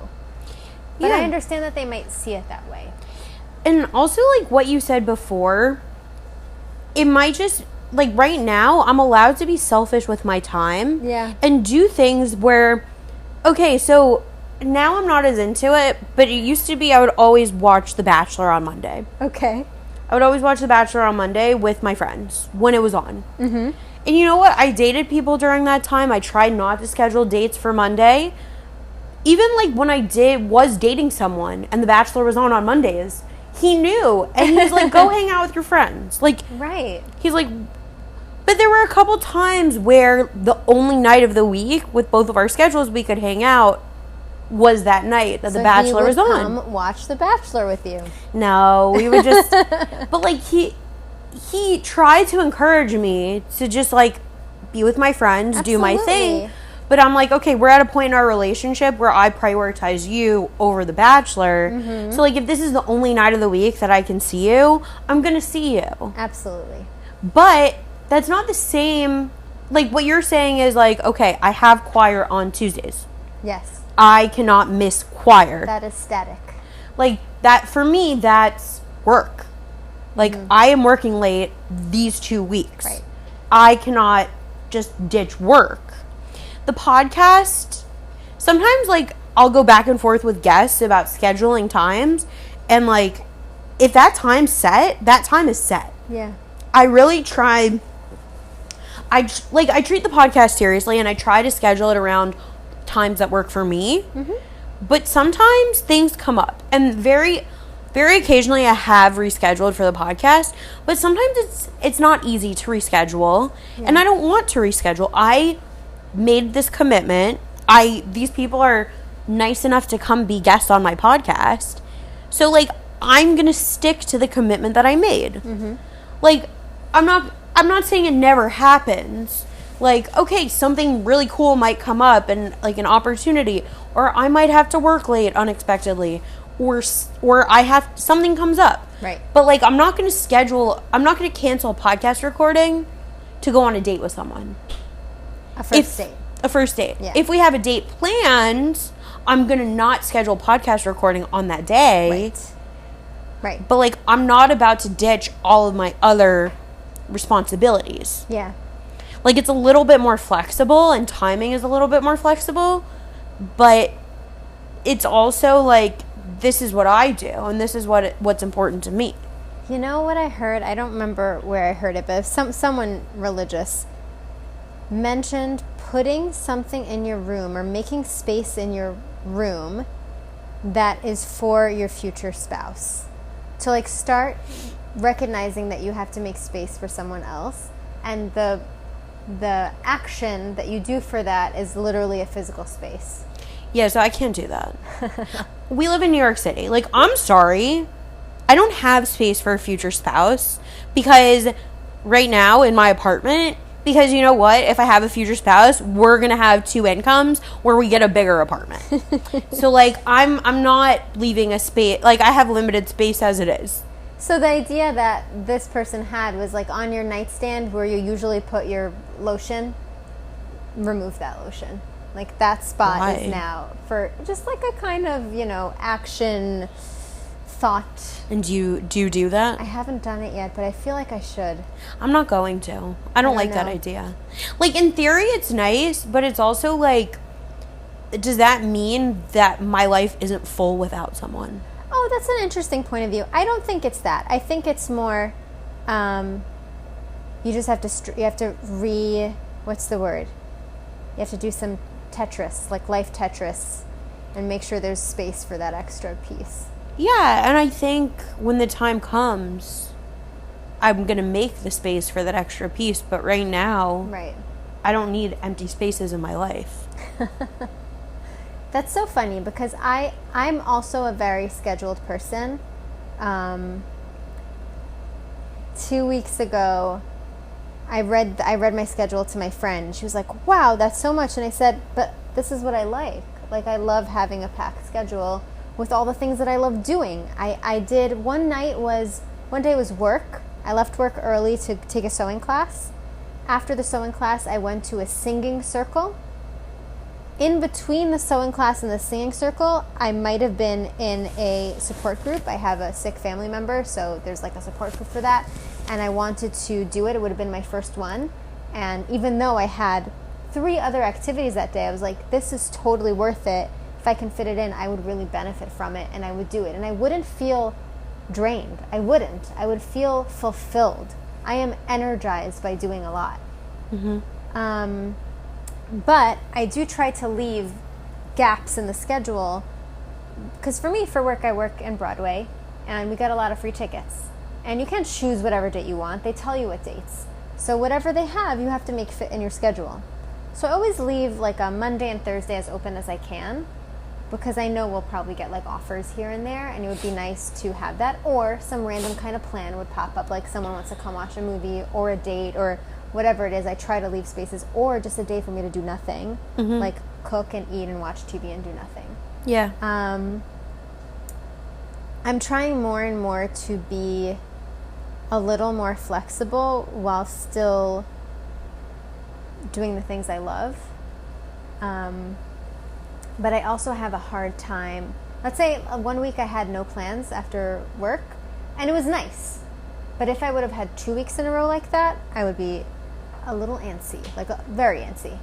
Speaker 2: But I understand that they might see it that way.
Speaker 1: And also, like, what you said before, it might just, like, right now, I'm allowed to be selfish with my time.
Speaker 2: Yeah.
Speaker 1: And do things where, okay, so now I'm not as into it, but it used to be I would always watch The Bachelor on Monday.
Speaker 2: Okay.
Speaker 1: I would always watch The Bachelor on Monday with my friends when it was on.
Speaker 2: Mm-hmm.
Speaker 1: And you know what? I dated people during that time. I tried not to schedule dates for Monday. Even like when I was dating someone and The Bachelor was on Mondays, he knew. And he's like, go hang out with your friends. Like,
Speaker 2: right.
Speaker 1: He's like, but there were a couple times where the only night of the week with both of our schedules we could hang out was that night that The Bachelor was on.
Speaker 2: So he would come watch The Bachelor with you.
Speaker 1: No, we would just, but like he tried to encourage me to just like be with my friends,
Speaker 2: Absolutely.
Speaker 1: do my thing. But I'm like, okay, we're at a point in our relationship where I prioritize you over The Bachelor. So, like, if this is the only night of the week that I can see you, I'm going to see you.
Speaker 2: Absolutely.
Speaker 1: But that's not the same. Like, what you're saying is, like, okay, I have choir on Tuesdays.
Speaker 2: Yes.
Speaker 1: I cannot miss choir.
Speaker 2: That is static.
Speaker 1: Like, that, for me, that's work. Like, I am working late these 2 weeks.
Speaker 2: Right.
Speaker 1: I cannot just ditch work. The podcast, sometimes, like, I'll go back and forth with guests about scheduling times, and, like, if that time's set, that time is set.
Speaker 2: Yeah.
Speaker 1: I really try, I treat the podcast seriously, and I try to schedule it around times that work for me, but sometimes things come up, and very, very occasionally I have rescheduled for the podcast, but sometimes it's not easy to reschedule, and I don't want to reschedule. I made this commitment. These people are nice enough to come be guests on my podcast. So, like, I'm going to stick to the commitment that I made. Like, I'm not saying it never happens. Like, okay, something really cool might come up, and, like, an opportunity, or I might have to work late unexpectedly, or something comes up.
Speaker 2: Right.
Speaker 1: But, like, I'm not going to cancel a podcast recording to go on a date with someone.
Speaker 2: A first date.
Speaker 1: Yeah.
Speaker 2: Yeah.
Speaker 1: If we have a date planned, I'm going to not schedule podcast recording on that day.
Speaker 2: Right.
Speaker 1: But, like, I'm not about to ditch all of my other responsibilities.
Speaker 2: Yeah.
Speaker 1: Like, it's a little bit more flexible, and timing is a little bit more flexible, but it's also, like, this is what I do, and this is what's important to me.
Speaker 2: You know what I heard? I don't remember where I heard it, but someone religious mentioned putting something in your room or making space in your room that is for your future spouse. To, like, start recognizing that you have to make space for someone else, and the action that you do for that is literally a physical space.
Speaker 1: Yeah, so I can't do that. We live in New York City. Like, I'm sorry, I don't have space for a future spouse, because right now in my apartment, because you know what? If I have a future spouse, we're going to have 2 incomes where we get a bigger apartment. So, like, I'm not leaving a space. Like, I have limited space as it is.
Speaker 2: So the idea that this person had was, like, on your nightstand where you usually put your lotion, remove that lotion. Like, that spot
Speaker 1: Why?
Speaker 2: is now for just, like, a kind of, action thought.
Speaker 1: And do you do that?
Speaker 2: I haven't done it yet, but I feel like I should.
Speaker 1: I'm not going to. I don't like that
Speaker 2: know.
Speaker 1: idea. Like, in theory, it's nice, but it's also, like, does that mean that my life isn't full without someone?
Speaker 2: Oh, that's an interesting point of view. I don't think it's that. I think it's more, you just have to, what's the word? You have to do some Tetris, like life Tetris, and make sure there's space for that extra piece.
Speaker 1: Yeah, and I think when the time comes, I'm going to make the space for that extra piece. But right now,
Speaker 2: Right.
Speaker 1: I don't need empty spaces in my life.
Speaker 2: That's so funny because I'm also a very scheduled person. 2 weeks ago, I read my schedule to my friend. She was like, "Wow, that's so much." And I said, "But this is what I like. Like, I love having a packed schedule with all the things that I love doing." I did one day was work. I left work early to take a sewing class. After the sewing class, I went to a singing circle. In between the sewing class and the singing circle, I might have been in a support group. I have a sick family member, so there's like a support group for that. And I wanted to do it. It would have been my first one. And even though I had 3 other activities that day, I was like, this is totally worth it. If I can fit it in, I would really benefit from it, and I would do it. And I wouldn't feel drained. I wouldn't. I would feel fulfilled. I am energized by doing a lot. Mm-hmm. But I do try to leave gaps in the schedule, because for me, for work, I work in Broadway, and we get a lot of free tickets. And you can't choose whatever date you want. They tell you what dates. So whatever they have, you have to make fit in your schedule. So I always leave like a Monday and Thursday as open as I can, because I know we'll probably get like offers here and there, and it would be nice to have that. Or some random kind of plan would pop up, like someone wants to come watch a movie or a date or whatever it is, I try to leave spaces, or just a day for me to do nothing, like cook and eat and watch TV and do nothing.
Speaker 1: Yeah.
Speaker 2: I'm trying more and more to be a little more flexible while still doing the things I love. But I also have a hard time. Let's say 1 week I had no plans after work, and it was nice. But if I would have had 2 weeks in a row like that, I would be a little antsy, very antsy.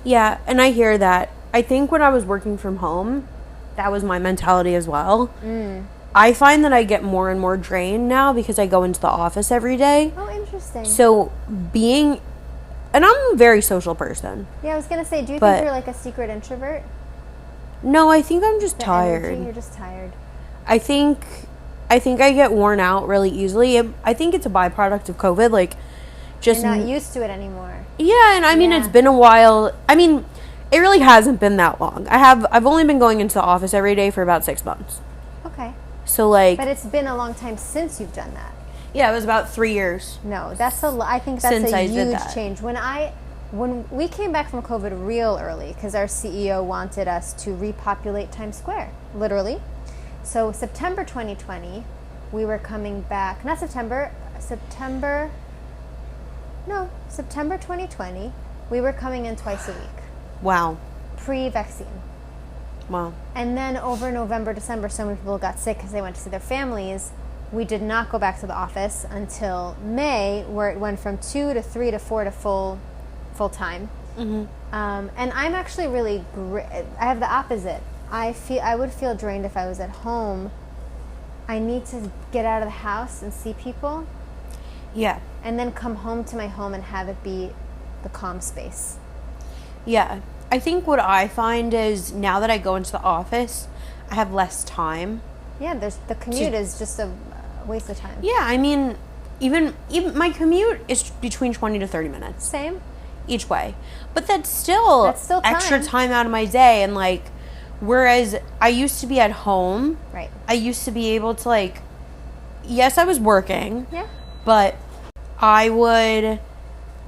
Speaker 1: Yeah, and I hear that. I think when I was working from home, that was my mentality as well. I find that I get more and more drained now because I go into the office every day.
Speaker 2: Oh, interesting.
Speaker 1: So and I'm a very social person.
Speaker 2: Yeah, I was going to say, do you think you're like a secret introvert?
Speaker 1: No, I think I'm just tired.
Speaker 2: Energy, you're just tired.
Speaker 1: I think I get worn out really easily. I think it's a byproduct of COVID, like just
Speaker 2: you're not used to it anymore.
Speaker 1: Yeah, and I mean it's been a while. I mean, it really hasn't been that long. I've only been going into the office every day for about 6 months.
Speaker 2: Okay.
Speaker 1: So like,
Speaker 2: but it's been a long time since you've done that.
Speaker 1: Yeah, it was about 3 years.
Speaker 2: No, I think that's a huge change. When we came back from COVID real early, because our CEO wanted us to repopulate Times Square, literally. So September 2020, we were coming back. Not September 2020, we were coming in twice a week.
Speaker 1: Wow.
Speaker 2: Pre-vaccine.
Speaker 1: Wow.
Speaker 2: And then over November, December, so many people got sick because they went to see their families. We did not go back to the office until May, where it went from 2 to 3 to 4 to full time. And I'm actually really I have the opposite. I would feel drained if I was at home. I need to get out of the house and see people.
Speaker 1: Yeah.
Speaker 2: And then come home to my home and have it be the calm space.
Speaker 1: Yeah. I think what I find is now that I go into the office, I have less time.
Speaker 2: Yeah, the commute is just a waste of time.
Speaker 1: Yeah, I mean, even my commute is between 20 to 30 minutes.
Speaker 2: Same.
Speaker 1: Each way. But that's still
Speaker 2: time.
Speaker 1: Extra time out of my day. And like, whereas I used to be at home.
Speaker 2: Right.
Speaker 1: I used to be able to like, yes, I was working.
Speaker 2: Yeah.
Speaker 1: But I would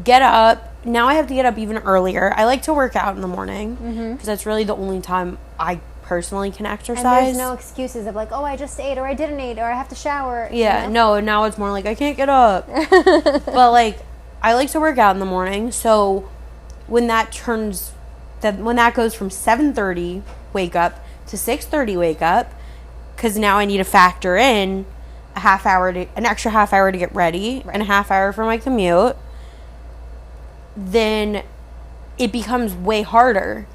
Speaker 1: get up. Now I have to get up even earlier. I like to work out in the morning. Because that's really the only time I personally can exercise.
Speaker 2: And there's no excuses of like, oh, I just ate, or I didn't eat, or I have to shower.
Speaker 1: Yeah, no, now it's more like I can't get up. But like, I like to work out in the morning, so when that goes from 7:30 wake up to 6:30 wake up, because now I need to factor in an extra half hour to get ready, and a half hour for my commute, then it becomes way harder.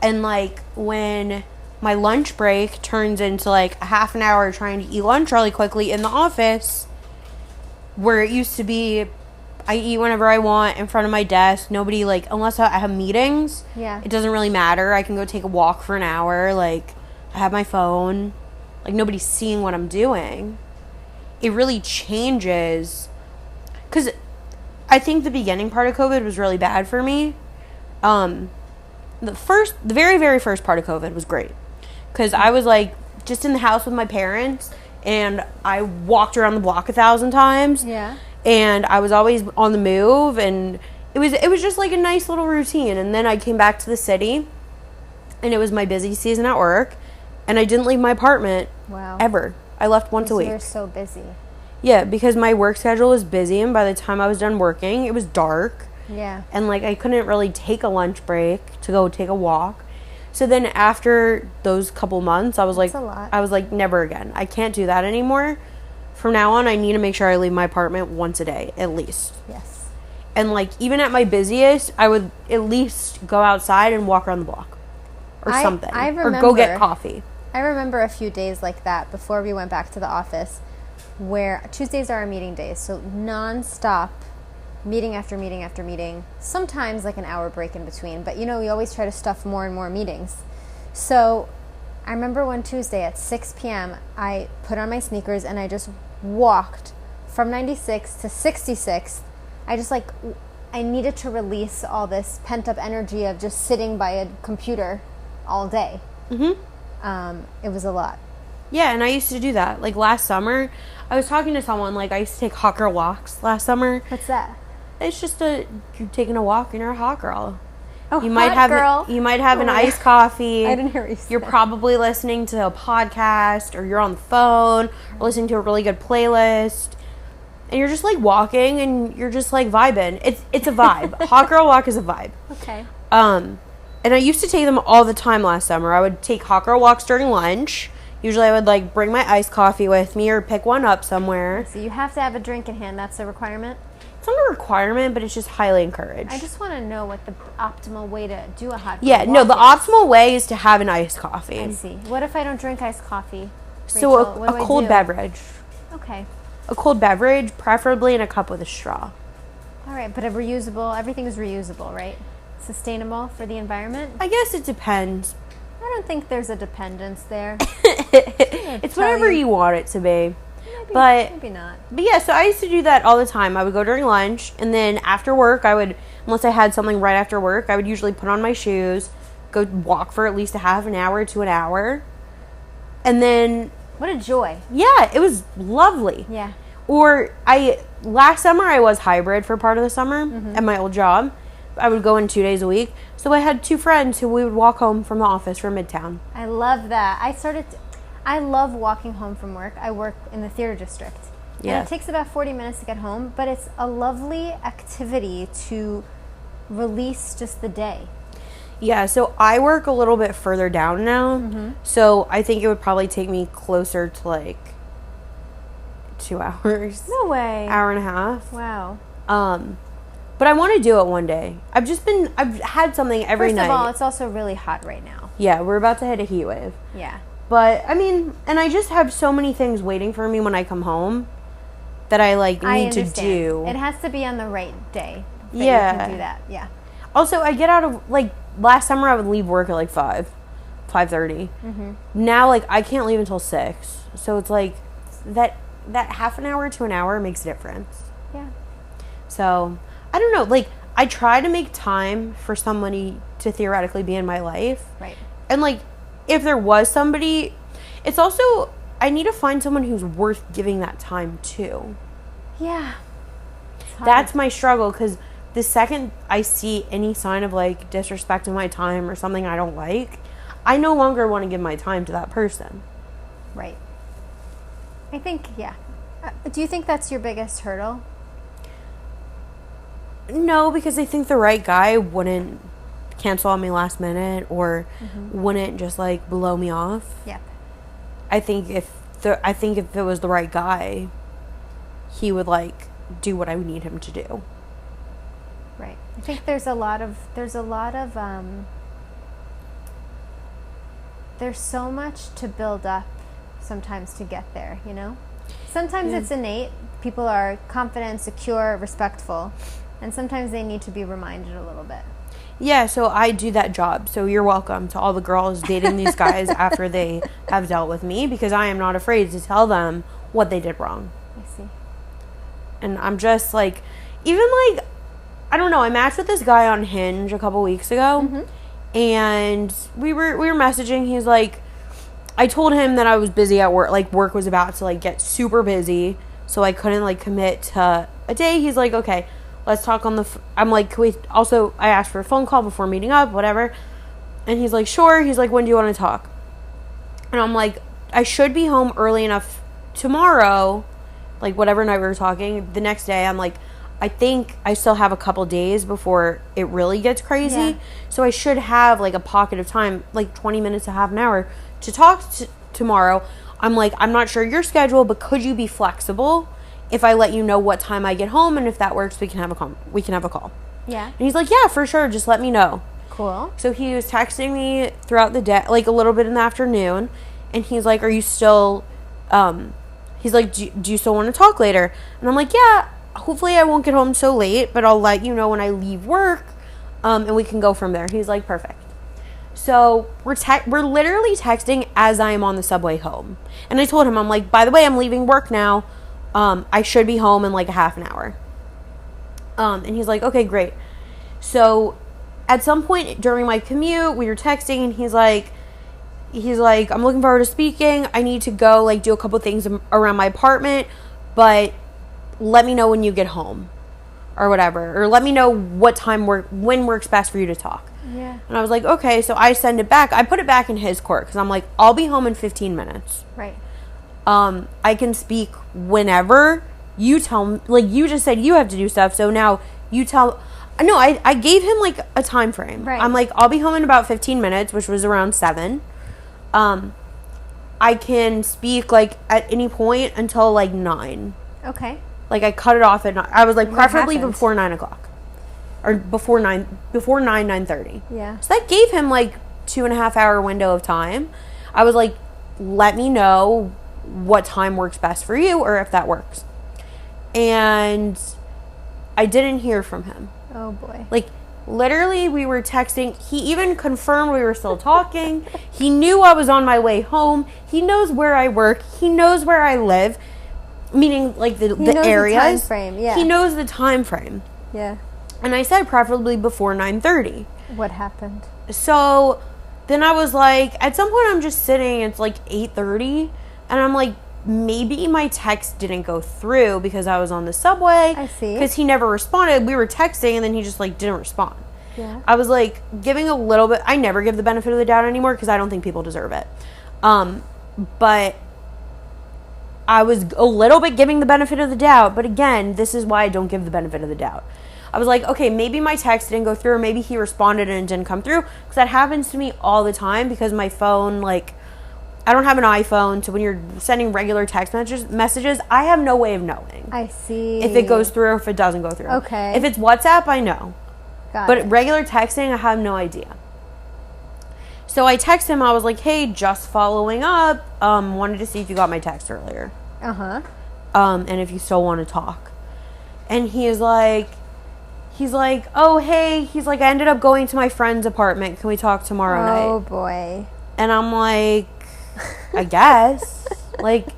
Speaker 1: And like, when my lunch break turns into like a half an hour trying to eat lunch really quickly in the office, where it used to be I eat whenever I want in front of my desk. Nobody, like, unless I have meetings, it doesn't really matter. I can go take a walk for an hour. Like, I have my phone. Like, nobody's seeing what I'm doing. It really changes. Because I think the beginning part of COVID was really bad for me. The very, very first part of COVID was great. Because I was, like, just in the house with my parents, and I walked around the block 1,000 times.
Speaker 2: Yeah.
Speaker 1: And I was always on the move, and it was just like a nice little routine. And then I came back to the city, and it was my busy season at work, and I didn't leave my apartment ever. I left once a week.
Speaker 2: You're so busy.
Speaker 1: Yeah, because my work schedule was busy, and by the time I was done working, it was dark.
Speaker 2: Yeah.
Speaker 1: And like, I couldn't really take a lunch break to go take a walk. So then after those couple months, I was
Speaker 2: That's a lot.
Speaker 1: I was like, never again. I can't do that anymore. From now on, I need to make sure I leave my apartment once a day, at least.
Speaker 2: Yes.
Speaker 1: And, like, even at my busiest, I would at least go outside and walk around the block. Or something. Or go get coffee.
Speaker 2: I remember a few days like that before we went back to the office, where Tuesdays are our meeting days. So non-stop, meeting after meeting after meeting. Sometimes, like, an hour break in between. But, we always try to stuff more and more meetings. So I remember one Tuesday at 6 p.m., I put on my sneakers and I just walked from 96 to 66. I needed to release all this pent-up energy of just sitting by a computer all day. It was a lot.
Speaker 1: Yeah, and I used to do that. Like, last summer, I was talking to someone, like, I used to take hawker walks last summer.
Speaker 2: What's that?
Speaker 1: It's just you're taking a walk and you're a hot girl.
Speaker 2: Oh,
Speaker 1: You might have an iced coffee.
Speaker 2: I didn't hear what you said.
Speaker 1: You're probably listening to a podcast, or you're on the phone, or listening to a really good playlist, and you're just like walking and you're just like vibing. It's a vibe. Hot girl walk is a vibe.
Speaker 2: Okay.
Speaker 1: And I used to take them all the time last summer. I would take hot girl walks during lunch. Usually I would like bring my iced coffee with me or pick one up somewhere.
Speaker 2: So you have to have a drink in hand. That's a requirement?
Speaker 1: It's not a requirement, but it's just highly encouraged.
Speaker 2: I just want to know what the optimal way to do a hot girl
Speaker 1: Yeah, no,
Speaker 2: walk
Speaker 1: the
Speaker 2: is.
Speaker 1: optimal way is to have an iced coffee.
Speaker 2: I see. What if I don't drink iced coffee?
Speaker 1: So
Speaker 2: Rachel, what do
Speaker 1: a
Speaker 2: I
Speaker 1: cold
Speaker 2: do?
Speaker 1: beverage.
Speaker 2: Okay.
Speaker 1: A cold beverage, preferably in a cup with a straw.
Speaker 2: All right, but everything is reusable, right? Sustainable for the environment?
Speaker 1: I guess it depends.
Speaker 2: I don't think there's a dependence there.
Speaker 1: It's whatever you want it to be.
Speaker 2: Maybe not.
Speaker 1: But yeah, so I used to do that all the time. I would go during lunch, and then after work, unless I had something right after work, I would usually put on my shoes, go walk for at least a half an hour to an hour. And then,
Speaker 2: What a joy.
Speaker 1: yeah, it was lovely.
Speaker 2: Yeah.
Speaker 1: Or last summer I was hybrid for part of the summer at my old job. I would go in 2 days a week. So I had 2 friends who we would walk home from the office from Midtown.
Speaker 2: I love that. I love walking home from work. I work in the theater district.
Speaker 1: Yeah.
Speaker 2: And it takes about 40 minutes to get home, but it's a lovely activity to release just the day.
Speaker 1: Yeah, so I work a little bit further down now. So I think it would probably take me closer to like 2 hours.
Speaker 2: No way.
Speaker 1: Hour and a half.
Speaker 2: Wow.
Speaker 1: But I want to do it one day. I've had something every night.
Speaker 2: First of all, it's also really hot right now.
Speaker 1: Yeah, we're about to hit a heat wave.
Speaker 2: Yeah.
Speaker 1: But I mean, and I just have so many things waiting for me when I come home that I like need to do.
Speaker 2: It has to be on the right day. That
Speaker 1: Yeah.
Speaker 2: You can do that. Yeah.
Speaker 1: Also, I get out of like last summer I would leave work at like 5:30. Now like I can't leave until 6. So it's like that half an hour to an hour makes a difference.
Speaker 2: Yeah.
Speaker 1: So, I don't know, like I try to make time for somebody to theoretically be in my life.
Speaker 2: Right.
Speaker 1: And like if there was somebody, it's also I need to find someone who's worth giving that time to.
Speaker 2: Yeah.
Speaker 1: That's my struggle, because the second I see any sign of like disrespecting my time or something I don't like, I no longer want to give my time to that person.
Speaker 2: Right. I think, yeah. Do you think that's your biggest hurdle?
Speaker 1: No, because I think the right guy wouldn't cancel on me last minute or wouldn't just like blow me off.
Speaker 2: Yep.
Speaker 1: I think if it was the right guy, he would like do what I would need him to do.
Speaker 2: Right. I think there's so much to build up sometimes to get there, you know? Sometimes it's innate. People are confident, secure, respectful, and sometimes they need to be reminded a little bit.
Speaker 1: Yeah, so I do that job. So you're welcome to all the girls dating these guys after they have dealt with me, because I am not afraid to tell them what they did wrong.
Speaker 2: I see.
Speaker 1: And I'm just like, even like, I don't know, I matched with this guy on Hinge a couple weeks ago, and we were messaging. He's like, I told him that I was busy at work, like work was about to like get super busy, so I couldn't like commit to a day. He's like, okay, let's talk on the I'm like, can we also, I asked for a phone call before meeting up, whatever. And he's like, sure. He's like, when do you want to talk? And I'm like, I should be home early enough tomorrow, like whatever night we were talking. The next day, I'm like, I think I still have a couple days before it really gets crazy.
Speaker 2: Yeah.
Speaker 1: So I should have like a pocket of time, like 20 minutes to half an hour to talk tomorrow. I'm like, I'm not sure your schedule, but could you be flexible if I let you know what time I get home, and if that works, we can have a call.
Speaker 2: Yeah.
Speaker 1: And he's like, yeah, for sure, just let me know.
Speaker 2: Cool.
Speaker 1: So he was texting me throughout the day, like a little bit in the afternoon, and he's like, are you still he's like, do you still want to talk later? And I'm like, yeah, hopefully I won't get home so late, but I'll let you know when I leave work, and we can go from there. He's like, perfect. So we're literally texting as I am on the subway home. And I told him, I'm like, by the way, I'm leaving work now. I should be home in like a half an hour. And he's like, okay, great. So at some point during my commute, we were texting, and he's like, I'm looking forward to speaking. I need to go like do a couple things around my apartment, but let me know when you get home or whatever. Or let me know when works best for you to talk.
Speaker 2: Yeah.
Speaker 1: And I was like, okay. So I send it back. I put it back in his court because I'm like, I'll be home in 15 minutes.
Speaker 2: Right.
Speaker 1: I can speak whenever. You tell me, like, you just said you have to do stuff. So now you tell... No, I gave him, like, a time frame.
Speaker 2: Right.
Speaker 1: I'm like, I'll be home in about 15 minutes, which was around 7. I can speak, like, at any point until, like, 9.
Speaker 2: Okay.
Speaker 1: Like, I cut it off at 9. I was like,
Speaker 2: What
Speaker 1: preferably
Speaker 2: happened?
Speaker 1: before 9 o'clock. Or before 9:30.
Speaker 2: Yeah.
Speaker 1: So that gave him, like, 2.5 hour window of time. I was like, let me know what time works best for you, or if that works. And I didn't hear from him.
Speaker 2: Oh, boy.
Speaker 1: Like, literally, we were texting. He even confirmed we were still talking. He knew I was on my way home. He knows where I work. He knows where I live. Meaning, like, the areas.
Speaker 2: The time frame, yeah.
Speaker 1: He knows the time frame.
Speaker 2: Yeah.
Speaker 1: And I said preferably before 9:30.
Speaker 2: What happened?
Speaker 1: So, then I was like, at some point I'm just sitting. It's like 8:30. And I'm like, maybe my text didn't go through because I was on the subway.
Speaker 2: I see.
Speaker 1: Because he never responded. We were texting and then he just, like, didn't respond.
Speaker 2: Yeah.
Speaker 1: I was, like, giving a little bit... I never give the benefit of the doubt anymore because I don't think people deserve it. But I was a little bit giving the benefit of the doubt. But again, this is why I don't give the benefit of the doubt. I was like, okay, maybe my text didn't go through, or maybe he responded and it didn't come through. Because that happens to me all the time because my phone, like... I don't have an iPhone, so when you're sending regular text messages, I have no way of knowing.
Speaker 2: I see.
Speaker 1: If it goes through or if it doesn't go through.
Speaker 2: Okay.
Speaker 1: If it's WhatsApp, I know.
Speaker 2: Got it.
Speaker 1: But regular texting, I have no idea. So I text him. I was like, hey, just following up. Wanted to see if you got my text earlier.
Speaker 2: Uh-huh.
Speaker 1: And if you still want to talk. And he's like, oh, hey. He's like, I ended up going to my friend's apartment. Can we talk tomorrow night?
Speaker 2: Oh, boy.
Speaker 1: And I'm like... I guess. Like,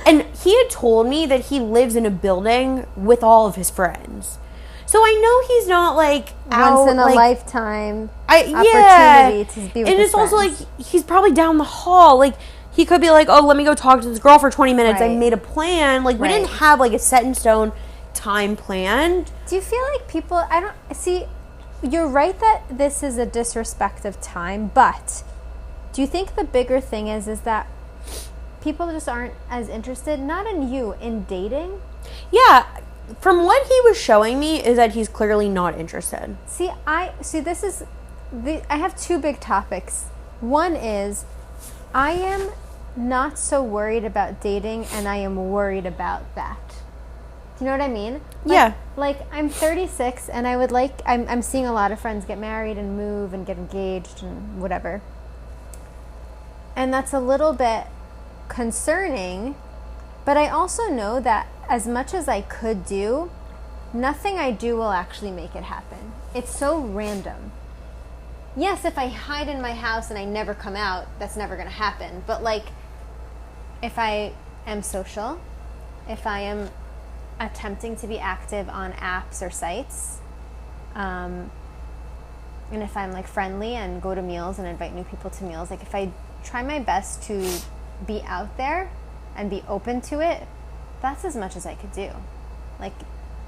Speaker 1: and he had told me that he lives in a building with all of his friends. So I know he's not, like,
Speaker 2: once in a
Speaker 1: like,
Speaker 2: lifetime
Speaker 1: yeah.
Speaker 2: opportunity to be with
Speaker 1: and
Speaker 2: his
Speaker 1: it's also,
Speaker 2: friends.
Speaker 1: like, he's probably down the hall. Like, he could be like, oh, let me go talk to this girl for 20 minutes. I
Speaker 2: Right.
Speaker 1: made a plan. Like, we
Speaker 2: Right.
Speaker 1: didn't have, like, a set in stone time planned.
Speaker 2: Do you feel like people... I don't... See, you're right that this is a disrespect of time, but... Do you think the bigger thing is that people just aren't as interested, not in you, in dating?
Speaker 1: Yeah. From what he was showing me is that he's clearly not interested.
Speaker 2: I have two big topics. One is I am not so worried about dating, and I am worried about that. Do you know what I mean?
Speaker 1: Yeah.
Speaker 2: Like, I'm 36, and I'm seeing a lot of friends get married and move and get engaged and whatever. And that's a little bit concerning, but I also know that as much as I could do, nothing I do will actually make it happen. It's so random. Yes, if I hide in my house and I never come out, that's never going to happen. But, like, if I am social, if I am attempting to be active on apps or sites, and if I'm, like, friendly and go to meals and invite new people to meals, like, if I try my best to be out there and be open to it, that's as much as I could do. Like,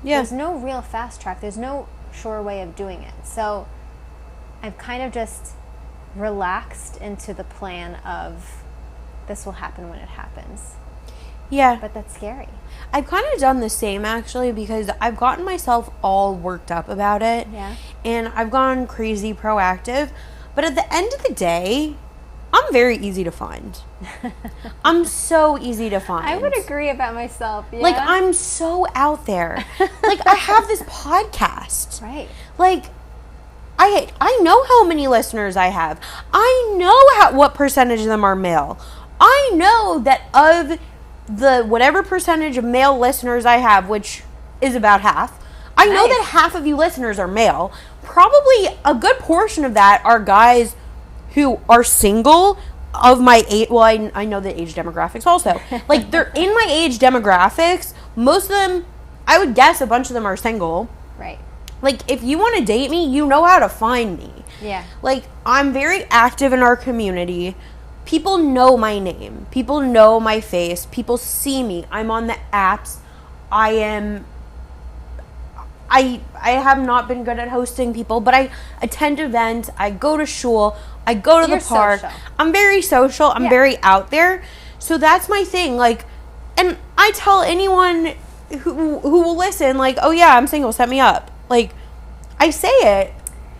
Speaker 2: there's no real fast track. There's no sure way of doing it. So I've kind of just relaxed into the plan of this will happen when it happens.
Speaker 1: Yeah.
Speaker 2: But that's scary.
Speaker 1: I've kind of done the same, actually, because I've gotten myself all worked up about it.
Speaker 2: Yeah.
Speaker 1: And I've gone crazy proactive. But at the end of the day, I'm very easy to find. I'm so easy to find.
Speaker 2: I would agree about myself. Yeah.
Speaker 1: Like, I'm so out there. Like, I have this podcast.
Speaker 2: Right.
Speaker 1: Like, I know how many listeners I have. I know what percentage of them are male. I know that of the whatever percentage of male listeners I have, which is about half, I know that half of you listeners are male. Probably a good portion of that are guys who are single of my age. Well, I know the age demographics also. Like, they're in my age demographics. Most of them, I would guess a bunch of them are single.
Speaker 2: Right.
Speaker 1: Like, if you want to date me, you know how to find me.
Speaker 2: Yeah.
Speaker 1: Like, I'm very active in our community. People know my name. People know my face. People see me. I'm on the apps. I have not been good at hosting people, but I attend events, I go to shul, I go to
Speaker 2: You're
Speaker 1: the park.
Speaker 2: social.
Speaker 1: I'm very social, I'm very out there. So that's my thing. Like, and I tell anyone who will listen, like, oh yeah, I'm single, set me up. Like, I say it.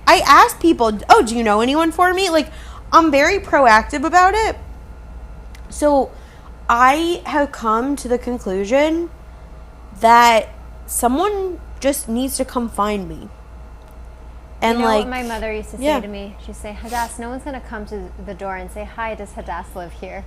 Speaker 1: I ask people, oh, do you know anyone for me? Like, I'm very proactive about it. So I have come to the conclusion that someone just needs to come find me. And
Speaker 2: you know
Speaker 1: like
Speaker 2: what my mother used to say to me? She'd say, Hadas, no one's going to come to the door and say, hi, does Hadas live here?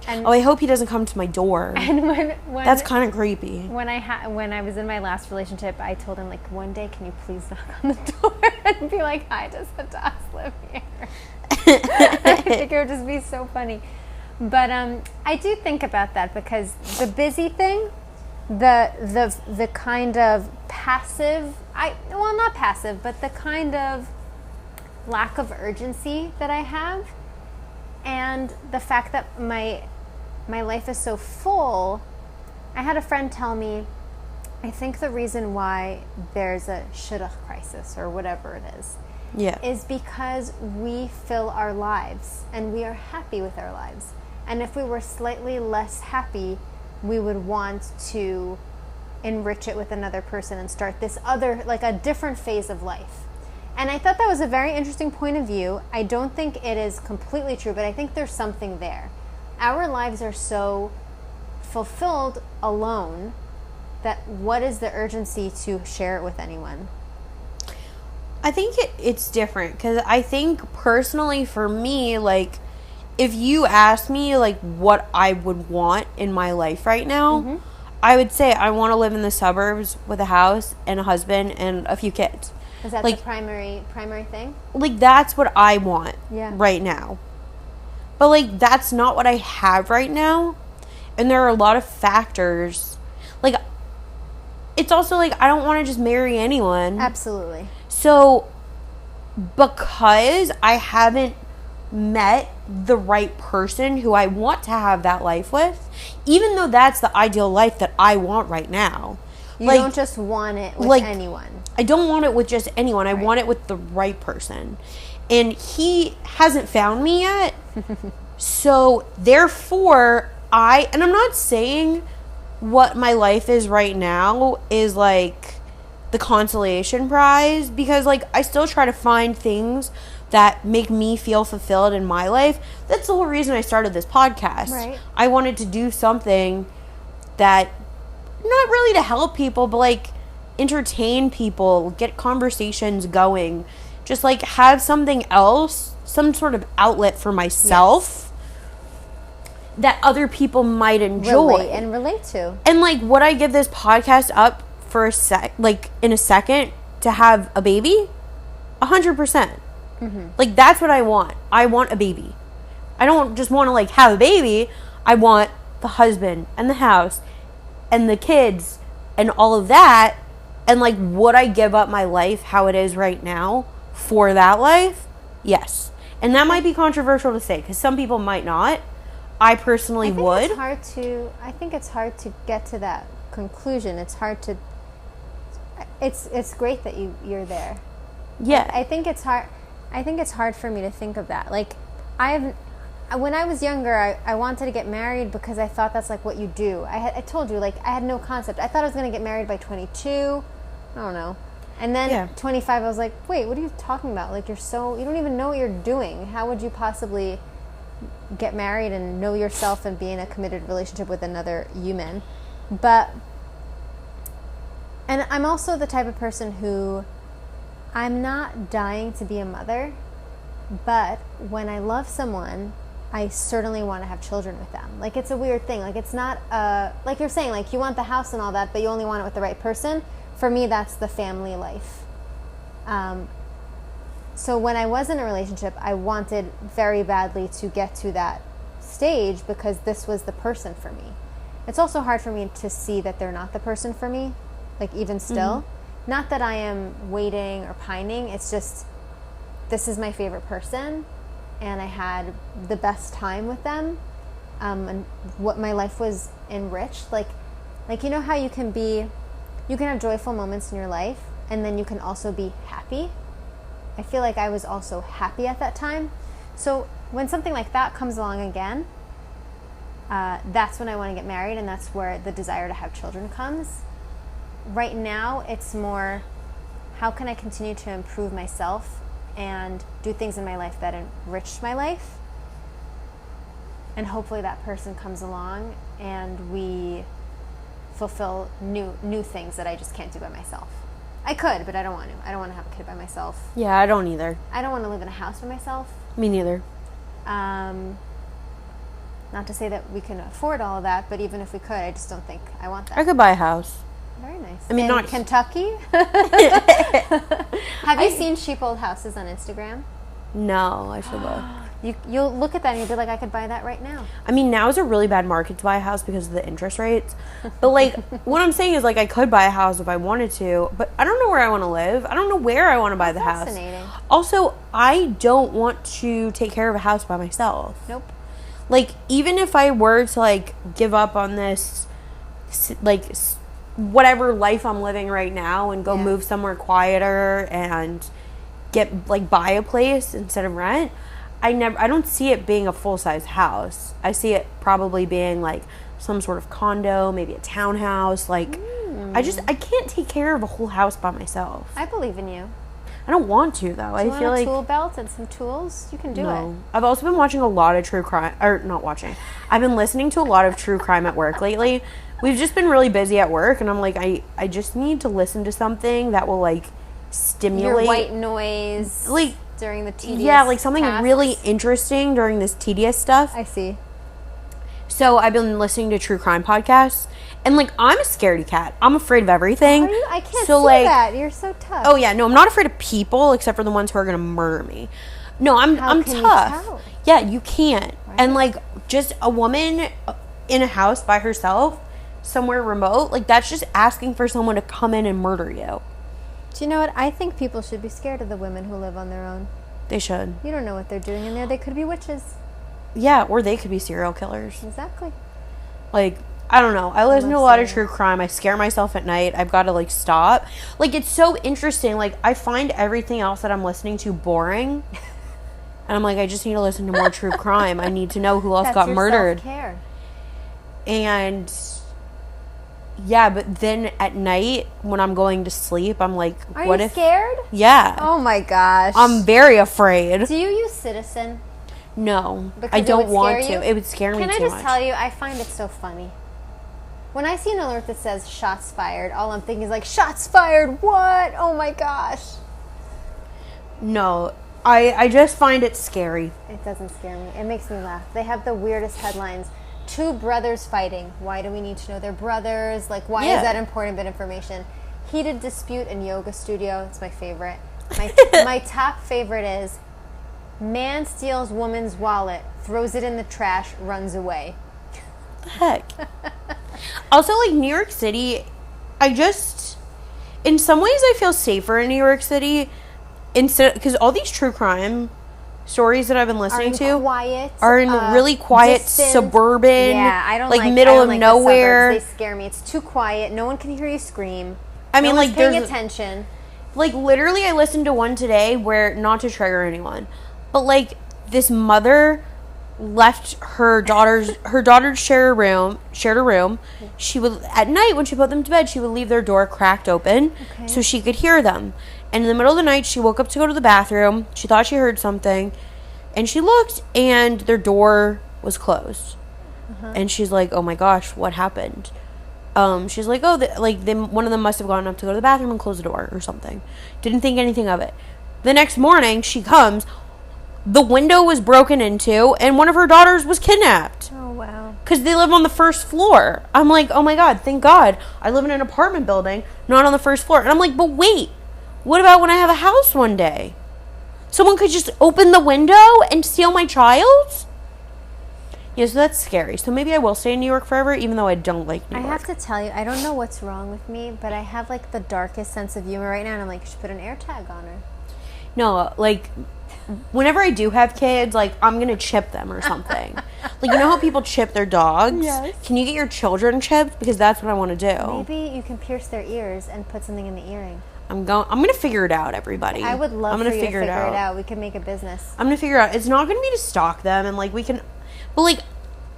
Speaker 2: And
Speaker 1: oh, I hope he doesn't come to my door.
Speaker 2: And when
Speaker 1: that's kind of creepy.
Speaker 2: When I was in my last relationship, I told him, like, one day, can you please knock on the door and be like, hi, does Hadas live here? I think it would just be so funny. But I do think about that because the busy thing, the kind of passive, well, not passive, but the kind of lack of urgency that I have, and the fact that my life is so full. I had a friend tell me, I think the reason why there's a shidduch crisis or whatever it is because we fill our lives and we are happy with our lives. And if we were slightly less happy, we would want to enrich it with another person and start this other, like a different phase of life. And I thought that was a very interesting point of view. I don't think it is completely true, but I think there's something there. Our lives are so fulfilled alone that what is the urgency to share it with anyone?
Speaker 1: I think it's different because I think personally for me, like, if you ask me like what I would want in my life right now, I would say I want to live in the suburbs with a house and a husband and a few kids.
Speaker 2: Is that
Speaker 1: like,
Speaker 2: the primary thing?
Speaker 1: Like, that's what I want right now. But like, that's not what I have right now. And there are a lot of factors. Like, it's also like I don't want to just marry anyone.
Speaker 2: Absolutely.
Speaker 1: So because I haven't met the right person who I want to have that life with, even though that's the ideal life that I want right now.
Speaker 2: You don't just want it with anyone.
Speaker 1: I don't want it with just anyone. I want it with the right person. And he hasn't found me yet. So therefore, and I'm not saying what my life is right now is like the consolation prize, because like I still try to find things that make me feel fulfilled in my life. That's the whole reason I started this podcast.
Speaker 2: Right.
Speaker 1: I wanted to do something that, not really to help people, but like entertain people, get conversations going, just like have something else, some sort of outlet for myself that other people might enjoy
Speaker 2: and relate to.
Speaker 1: And like, would I give this podcast up for in a second to have a baby? 100%. Like, that's what I want. I want a baby. I don't just want to like have a baby. I want the husband and the house and the kids and all of that. And like, would I give up my life how it is right now for that life? Yes. And that might be controversial to say because some people might not. I personally would.
Speaker 2: I think it's hard to get to that conclusion. It's hard to. It's great that you're there.
Speaker 1: Yeah.
Speaker 2: I think it's hard. I think it's hard for me to think of that. Like, when I was younger, I wanted to get married because I thought that's like what you do. I told you, like, I had no concept. I thought I was going to get married by 22. I don't know. And then 25, I was like, wait, what are you talking about? Like, you don't even know what you're doing. How would you possibly get married and know yourself and be in a committed relationship with another human? And I'm also the type of person who, I'm not dying to be a mother, but when I love someone, I certainly want to have children with them. Like, it's a weird thing. Like, it's not, like you're saying, like, you want the house and all that, but you only want it with the right person. For me, that's the family life. So when I was in a relationship, I wanted very badly to get to that stage because this was the person for me. It's also hard for me to see that they're not the person for me, like, even still. Not that I am waiting or pining. It's just, this is my favorite person, and I had the best time with them, and what my life was enriched. Like you know how you can have joyful moments in your life, and then you can also be happy. I feel like I was also happy at that time. So when something like that comes along again, that's when I want to get married, and that's where the desire to have children comes. Right now, it's more, how can I continue to improve myself and do things in my life that enrich my life? And hopefully that person comes along and we fulfill new things that I just can't do by myself. I could, but I don't want to. I don't want to have a kid by myself.
Speaker 1: Yeah, I don't either.
Speaker 2: I don't want to live in a house by myself.
Speaker 1: Me neither.
Speaker 2: Not to say that we can afford all of that, but even if we could, I just don't think I want that.
Speaker 1: I could buy a house.
Speaker 2: Very nice.
Speaker 1: I mean,
Speaker 2: in
Speaker 1: not
Speaker 2: Kentucky. Have you seen cheap old houses on Instagram?
Speaker 1: No, I should look.
Speaker 2: You'll look at that and you'll be like, I could buy that right now.
Speaker 1: I mean, now is a really bad market to buy a house because of the interest rates. But, like, what I'm saying is, like, I could buy a house if I wanted to, but I don't know where I want to live. I don't know where I want to buy the house.
Speaker 2: Fascinating.
Speaker 1: Also, I don't want to take care of a house by myself.
Speaker 2: Nope.
Speaker 1: Like, even if I were to, like, give up on this, like, whatever life I'm living right now and go move somewhere quieter and get, like, buy a place instead of rent, I don't see it being a full-size house. I see it probably being, like, some sort of condo, maybe a townhouse. Like, I can't take care of a whole house by myself.
Speaker 2: I believe in you.
Speaker 1: I don't want to, though.
Speaker 2: Do you
Speaker 1: I feel
Speaker 2: want a
Speaker 1: like
Speaker 2: tool belt and some tools? You can do it.
Speaker 1: I've also been watching a lot of true crime, or not watching. I've been listening to a lot of true crime at work lately. We've just been really busy at work, and I'm like, I just need to listen to something that will, like, stimulate
Speaker 2: your white noise,
Speaker 1: like,
Speaker 2: during the tedious
Speaker 1: like something
Speaker 2: tasks.
Speaker 1: really interesting during this tedious stuff.
Speaker 2: I see.
Speaker 1: So I've been listening to true crime podcasts, and, like, I'm a scaredy cat. I'm afraid of everything.
Speaker 2: Are you? I can't
Speaker 1: so,
Speaker 2: see
Speaker 1: like,
Speaker 2: that. You're so tough.
Speaker 1: Oh yeah, no, I'm not afraid of people except for the ones who are gonna murder me. No, I'm
Speaker 2: can
Speaker 1: tough.
Speaker 2: you tell?
Speaker 1: Yeah, you can't.
Speaker 2: Right.
Speaker 1: And, like, just a woman in a house by herself, somewhere remote, like, that's just asking for someone to come in and murder you.
Speaker 2: Do you know what? I think people should be scared of the women who live on their own.
Speaker 1: They should.
Speaker 2: You don't know what they're doing in there. They could be witches.
Speaker 1: Yeah, or they could be serial killers.
Speaker 2: Exactly.
Speaker 1: Like, I don't know. I listen to a lot of true crime. I scare myself at night. I've got to, like, stop. Like, it's so interesting. Like, I find everything else that I'm listening to boring. And I'm like, I just need to listen to more true crime. I need to know who else got murdered.
Speaker 2: Self-care.
Speaker 1: And yeah, but then at night when I'm going to sleep, I'm like,
Speaker 2: Are
Speaker 1: what
Speaker 2: you
Speaker 1: if?
Speaker 2: scared?
Speaker 1: Yeah.
Speaker 2: Oh my gosh.
Speaker 1: I'm very afraid.
Speaker 2: Do you use Citizen?
Speaker 1: No,
Speaker 2: Because
Speaker 1: I don't
Speaker 2: it would
Speaker 1: want
Speaker 2: scare
Speaker 1: to.
Speaker 2: you?
Speaker 1: It would scare me too much.
Speaker 2: Can I just tell you, I find it so funny. When I see an alert that says shots fired, all I'm thinking is like, shots fired, what? Oh my gosh.
Speaker 1: No, I just find it scary.
Speaker 2: It doesn't scare me. It makes me laugh. They have the weirdest headlines. 2 brothers fighting. Why do we need to know they're brothers? Like, why is that important bit of information? Heated dispute in yoga studio. It's my favorite. My top favorite is man steals woman's wallet, throws it in the trash, runs away.
Speaker 1: What the heck? Also, like, New York City, in some ways I feel safer in New York City because all these true crime stories that I've been listening to are in really quiet,
Speaker 2: distant,
Speaker 1: suburban,
Speaker 2: yeah, I don't
Speaker 1: middle
Speaker 2: I don't
Speaker 1: of
Speaker 2: like
Speaker 1: nowhere.
Speaker 2: The suburbs. They scare me. It's too quiet. No one can hear you scream.
Speaker 1: I mean,
Speaker 2: no
Speaker 1: like,
Speaker 2: one's paying
Speaker 1: there's
Speaker 2: attention.
Speaker 1: Like, literally, I listened to one today where, not to trigger anyone, but, like, this mother left her daughters shared a room. She would, at night when she put them to bed, she would leave their door cracked open so she could hear them. And in the middle of the night, she woke up to go to the bathroom. She thought she heard something, and she looked, and their door was closed. And she's like, "Oh my gosh, what happened?" She's like, "Oh, one of them must have gone up to go to the bathroom and close the door or something." Didn't think anything of it. The next morning, she comes. The window was broken into, and one of her daughters was kidnapped.
Speaker 2: Oh, wow.
Speaker 1: Because they live on the first floor. I'm like, oh my God, thank God. I live in an apartment building, not on the first floor. And I'm like, but wait, what about when I have a house one day? Someone could just open the window and steal my child? Yeah, so that's scary. So maybe I will stay in New York forever, even though I don't like New York.
Speaker 2: I have to tell you, I don't know what's wrong with me, but I have, like, the darkest sense of humor right now, and I'm like, you should put an air tag on her.
Speaker 1: No, like, whenever I do have kids, like, I'm going to chip them or something. Like, you know how people chip their dogs?
Speaker 2: Yes.
Speaker 1: Can you get your children chipped? Because that's what I want to do.
Speaker 2: Maybe you can pierce their ears and put something in the earring.
Speaker 1: I'm gonna figure it out, everybody.
Speaker 2: I would love for you to figure it out. We could make a business.
Speaker 1: I'm gonna figure it out. It's not gonna be to stalk them and like we can, but like,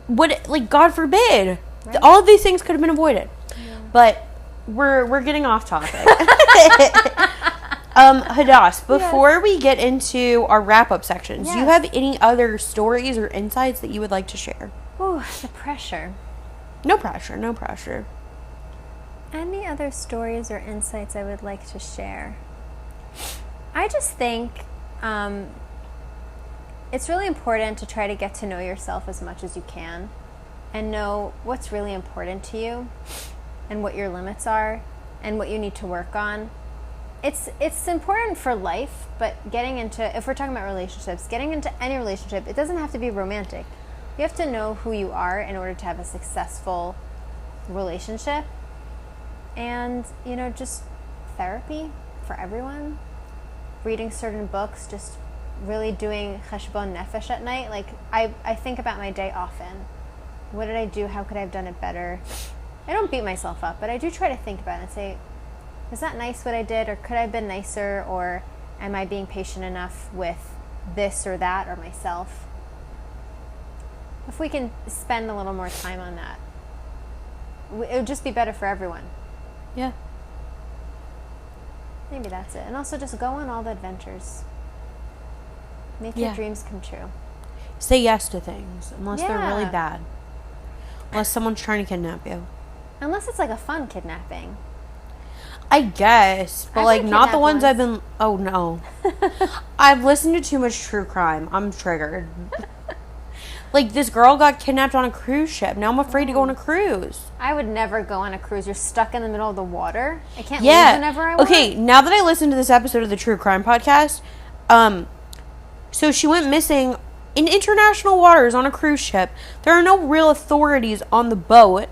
Speaker 1: what, like, God forbid,
Speaker 2: Right.
Speaker 1: all of these things could have been avoided. Yeah. But we're getting off topic. Hadas, before we get into our wrap-up sections, do you have any other stories or insights that you would like to share?
Speaker 2: Ooh, the pressure.
Speaker 1: No pressure, no pressure.
Speaker 2: Any other stories or insights I would like to share? I just think it's really important to try to get to know yourself as much as you can and know what's really important to you and what your limits are and what you need to work on. It's important for life, but if we're talking about relationships, getting into any relationship, it doesn't have to be romantic. You have to know who you are in order to have a successful relationship. And, just therapy for everyone, reading certain books, just really doing cheshbon nefesh at night. Like, I think about my day often. What did I do? How could I have done it better? I don't beat myself up, but I do try to think about it and say, is that nice what I did? Or could I have been nicer? Or am I being patient enough with this or that or myself? If we can spend a little more time on that, it would just be better for everyone.
Speaker 1: Yeah.
Speaker 2: Maybe that's it. And also just go on all the adventures. Make your dreams come true.
Speaker 1: Say yes to things, unless they're really bad. Unless someone's trying to kidnap you.
Speaker 2: Unless it's like a fun kidnapping.
Speaker 1: I guess. But like not the ones I've been... Oh, no. I've listened to too much true crime. I'm triggered. Like, this girl got kidnapped on a cruise ship. Now I'm afraid to go on a cruise.
Speaker 2: I would never go on a cruise. You're stuck in the middle of the water. I can't leave whenever I want.
Speaker 1: Okay, now that I listened to this episode of the True Crime Podcast, so she went missing in international waters on a cruise ship. There are no real authorities on the boat.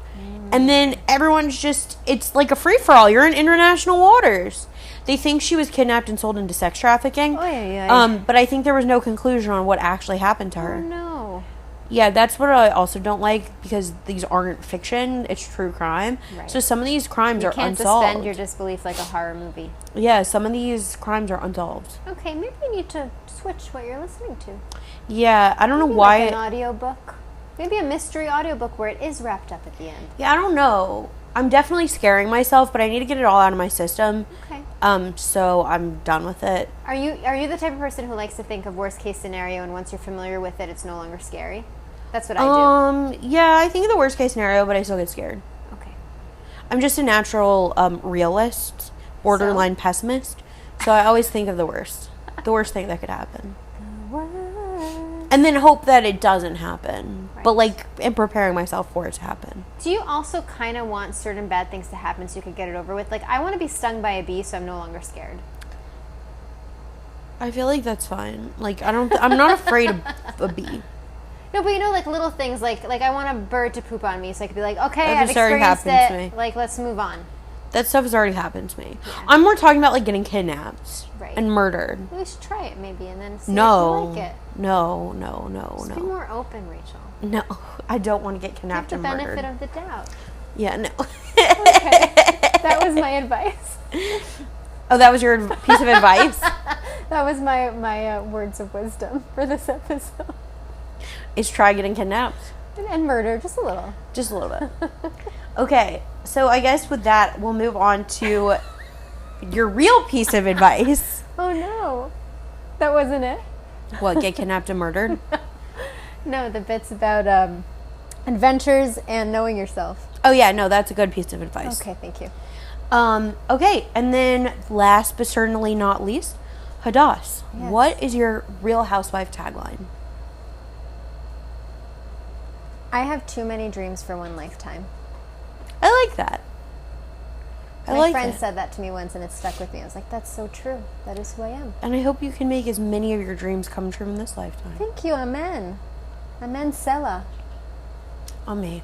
Speaker 1: And then everyone's just, it's like a free-for-all. You're in international waters. They think she was kidnapped and sold into sex trafficking. But I think there was no conclusion on what actually happened to her.
Speaker 2: Oh, no.
Speaker 1: Yeah, that's what I also don't like, because these aren't fiction. It's true crime. Right. So some of these crimes are unsolved.
Speaker 2: You can't suspend your disbelief like a horror movie.
Speaker 1: Yeah, some of these crimes are unsolved.
Speaker 2: Okay, maybe you need to switch what you're listening to.
Speaker 1: Yeah, I don't know why.
Speaker 2: Like an audiobook. Maybe a mystery audiobook where it is wrapped up at the end.
Speaker 1: Yeah, I don't know. I'm definitely scaring myself, but I need to get it all out of my system. Okay. So I'm done with it. Are
Speaker 2: you the type of person who likes to think of worst case scenario, and once you're familiar with it, it's no longer scary? That's what I
Speaker 1: do. Yeah, I think of the worst case scenario, but I still get scared. Okay. I'm just a natural realist, borderline pessimist. So I always think of the worst thing that could happen. And then hope that it doesn't happen. Right. But like, in preparing myself for it to happen.
Speaker 2: Do you also kind of want certain bad things to happen so you could get it over with? Like, I want to be stung by a bee so I'm no longer scared.
Speaker 1: I feel like that's fine. Like, I'm not afraid of a bee.
Speaker 2: No, but like little things, like I want a bird to poop on me, so I could be like, okay, I've experienced it. Like, let's move on.
Speaker 1: That stuff has already happened to me. Yeah. I'm more talking about like getting kidnapped and murdered.
Speaker 2: We should try it maybe, and then see if you like it.
Speaker 1: No.
Speaker 2: Just be more open, Rachel.
Speaker 1: No, I don't want to get kidnapped and murdered.
Speaker 2: Give the benefit of the doubt.
Speaker 1: Yeah, no.
Speaker 2: Okay, that was my advice.
Speaker 1: Oh, that was your piece of advice?
Speaker 2: That was my words of wisdom for this episode.
Speaker 1: Is try getting kidnapped.
Speaker 2: And murder, just a little.
Speaker 1: Just a little bit. Okay, so I guess with that, we'll move on to your real piece of advice.
Speaker 2: Oh, no. That wasn't it?
Speaker 1: What, get kidnapped and murdered?
Speaker 2: No, the bits about adventures and knowing yourself.
Speaker 1: Oh, yeah, no, that's a good piece of advice.
Speaker 2: Okay, thank you.
Speaker 1: Okay, and then last but certainly not least, Hadas, yes. What is your Real Housewife tagline?
Speaker 2: I have too many dreams for one lifetime.
Speaker 1: I like that.
Speaker 2: My friend said that to me once, and it stuck with me. I was like, that's so true. That is who I am.
Speaker 1: And I hope you can make as many of your dreams come true in this lifetime.
Speaker 2: Thank you. Amen. Amen, Sela.
Speaker 1: Amen.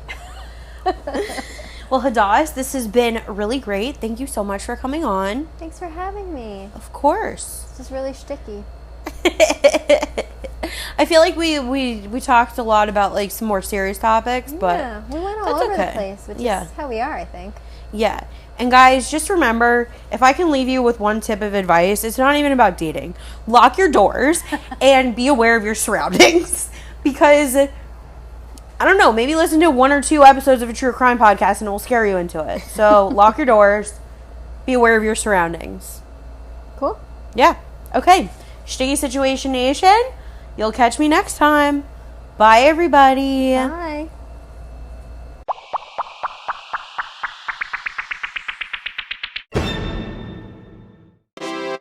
Speaker 1: Well, Hadas, this has been really great. Thank you so much for coming on.
Speaker 2: Thanks for having me.
Speaker 1: Of course.
Speaker 2: This is really shticky.
Speaker 1: I feel like we talked a lot about like some more serious topics, but
Speaker 2: yeah, we went all over the place, which is how we are, I think.
Speaker 1: Yeah. And guys, just remember, if I can leave you with one tip of advice, it's not even about dating. Lock your doors and be aware of your surroundings. Because, I don't know, maybe listen to 1 or 2 episodes of a true crime podcast and it will scare you into it. So, lock your doors, be aware of your surroundings.
Speaker 2: Cool.
Speaker 1: Yeah. Okay. Sticky Situation Nation, you'll catch me next time. Bye, everybody.
Speaker 2: Bye.